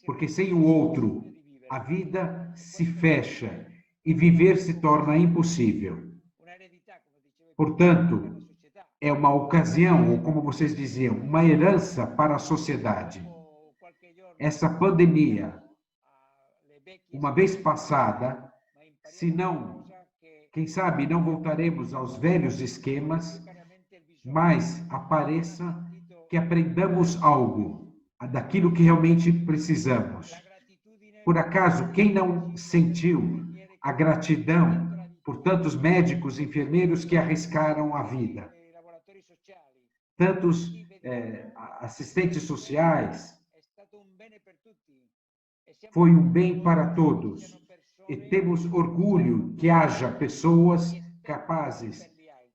Porque sem o outro, a vida se fecha e viver se torna impossível. Portanto, é uma ocasião, ou como vocês diziam, uma herança para a sociedade. Essa pandemia, uma vez passada, se não, quem sabe não voltaremos aos velhos esquemas, mas apareça que aprendamos algo daquilo que realmente precisamos. Por acaso, quem não sentiu a gratidão por tantos médicos e enfermeiros que arriscaram a vida? Tantos assistentes sociais. Foi um bem para todos. E temos orgulho que haja pessoas capazes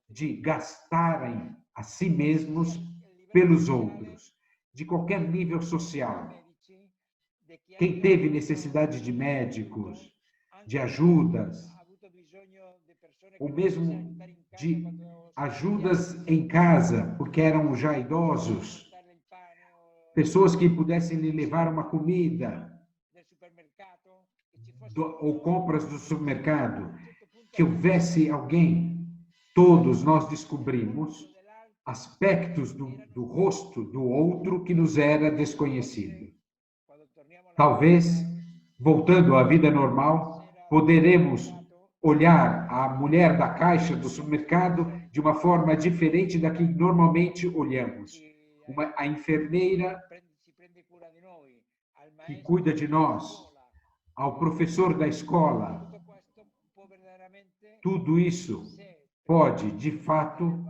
de gastarem a si mesmos pelos outros, de qualquer nível social. Quem teve necessidade de médicos, de ajudas, ou mesmo de ajudas em casa, porque eram já idosos, pessoas que pudessem lhe levar uma comida, ou compras do supermercado, que houvesse alguém, todos nós descobrimos aspectos do rosto do outro que nos era desconhecido. Talvez, voltando à vida normal, poderemos olhar a mulher da caixa do supermercado de uma forma diferente da que normalmente olhamos. A enfermeira que cuida de nós, ao professor da escola. Tudo isso pode, de fato,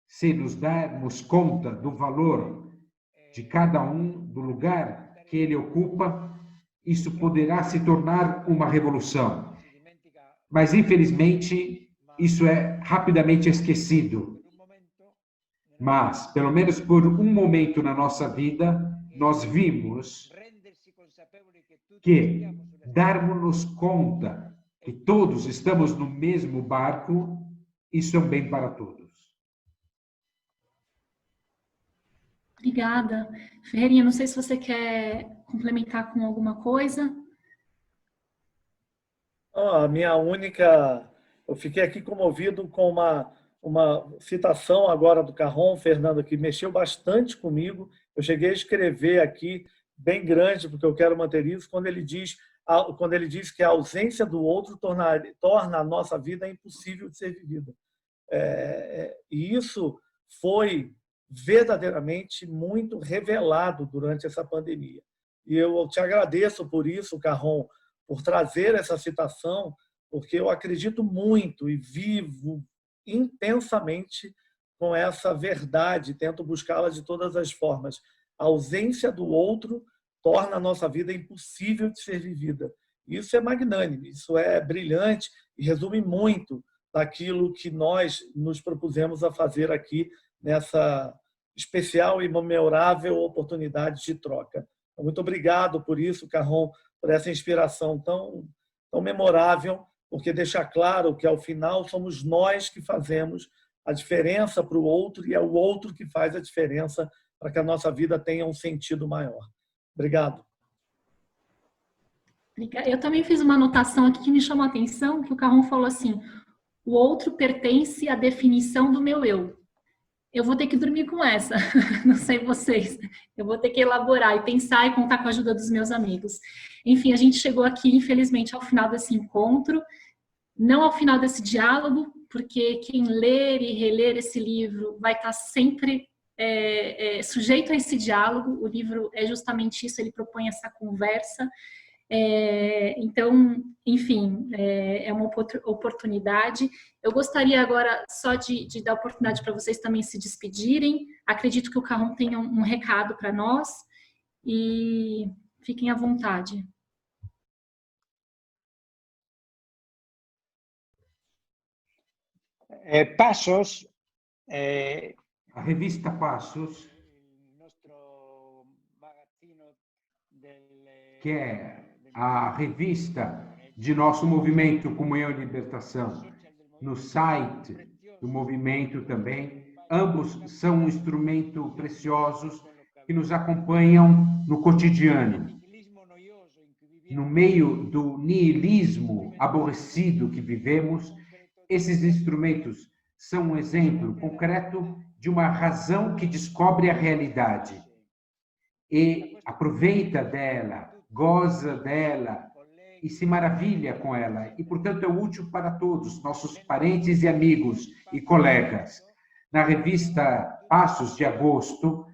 se nos darmos conta do valor de cada um, do lugar que ele ocupa, isso poderá se tornar uma revolução. Mas, infelizmente, isso é rapidamente esquecido. Mas, pelo menos por um momento na nossa vida, nós vimos que darmos-nos conta que todos estamos no mesmo barco, isso é um bem para todos. Obrigada. Ferreirinha, não sei se você quer complementar com alguma coisa. A minha única... Eu fiquei aqui comovido com uma citação agora do Carron, Fernando, que mexeu bastante comigo. Eu cheguei a escrever aqui, bem grande, porque eu quero manter isso, quando ele diz que a ausência do outro torna a nossa vida impossível de ser vivida. E isso foi verdadeiramente muito revelado durante essa pandemia. E eu te agradeço por isso, Carron, por trazer essa citação, porque eu acredito muito e vivo intensamente com essa verdade, tento buscá-la de todas as formas. A ausência do outro torna a nossa vida impossível de ser vivida. Isso é magnânimo, isso é brilhante e resume muito daquilo que nós nos propusemos a fazer aqui nessa especial e memorável oportunidade de troca. Muito obrigado por isso, Carron, por essa inspiração tão memorável, porque deixa claro que, ao final, somos nós que fazemos a diferença para o outro e é o outro que faz a diferença para que a nossa vida tenha um sentido maior. Obrigado. Eu também fiz uma anotação aqui que me chamou a atenção, que o Carron falou assim: o outro pertence à definição do meu eu. Eu vou ter que dormir com essa, não sei vocês. Eu vou ter que elaborar e pensar e contar com a ajuda dos meus amigos. Enfim, a gente chegou aqui, infelizmente, ao final desse encontro, não ao final desse diálogo, porque quem ler e reler esse livro vai estar sempre sujeito a esse diálogo. O livro é justamente isso, ele propõe essa conversa. Então, enfim, é uma oportunidade. Eu gostaria agora só de dar oportunidade para vocês também se despedirem. Acredito que o Carron tenha um recado para nós e fiquem à vontade. Passos. A revista Passos, que é a revista de nosso movimento Comunhão e Libertação, no site do movimento também. Ambos são um instrumento preciosos que nos acompanham no cotidiano. No meio do niilismo aborrecido que vivemos, esses instrumentos são um exemplo concreto de uma razão que descobre a realidade e aproveita dela, goza dela e se maravilha com ela. E, portanto, é útil para todos, nossos parentes e amigos e colegas. Na revista Passos de Agosto,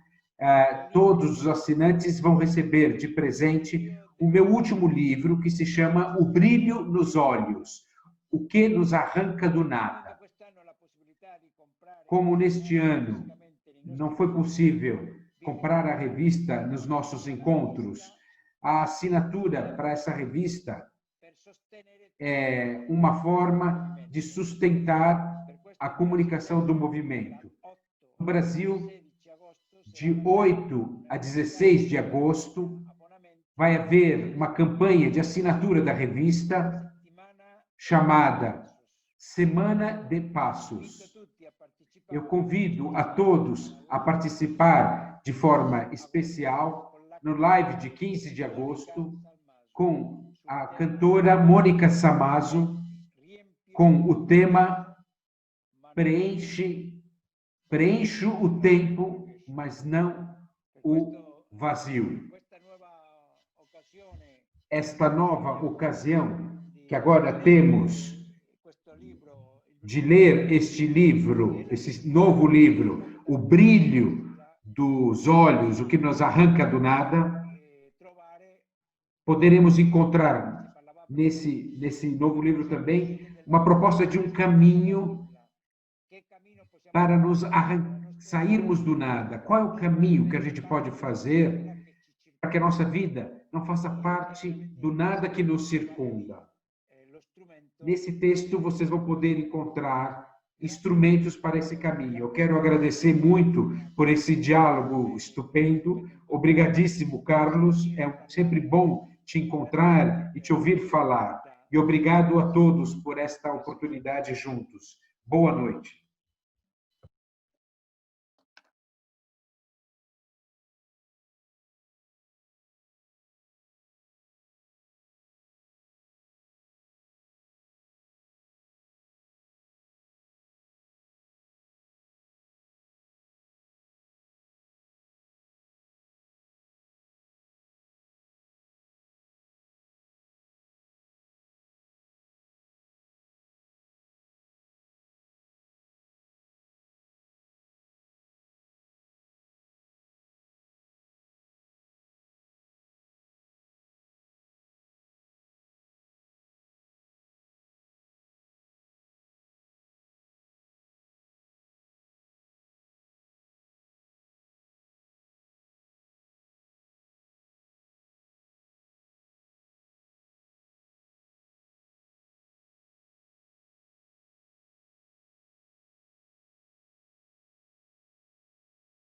todos os assinantes vão receber de presente o meu último livro, que se chama O Brilho nos Olhos, o que nos arranca do nada. Como neste ano não foi possível comprar a revista nos nossos encontros, a assinatura para essa revista é uma forma de sustentar a comunicação do movimento. No Brasil, de 8 a 16 de agosto, vai haver uma campanha de assinatura da revista chamada Semana de Passos. Eu convido a todos a participar de forma especial no live de 15 de agosto com a cantora Mônica Samaso, com o tema Preencho o tempo, mas não o vazio. Esta nova ocasião que agora temos de ler este livro, esse novo livro, O Brilho dos Olhos, o que nos arranca do nada, poderemos encontrar nesse novo livro também uma proposta de um caminho para nos sairmos do nada. Qual é o caminho que a gente pode fazer para que a nossa vida não faça parte do nada que nos circunda? Nesse texto, vocês vão poder encontrar instrumentos para esse caminho. Eu quero agradecer muito por esse diálogo estupendo. Obrigadíssimo, Carlos. É sempre bom te encontrar e te ouvir falar. E obrigado a todos por esta oportunidade juntos. Boa noite.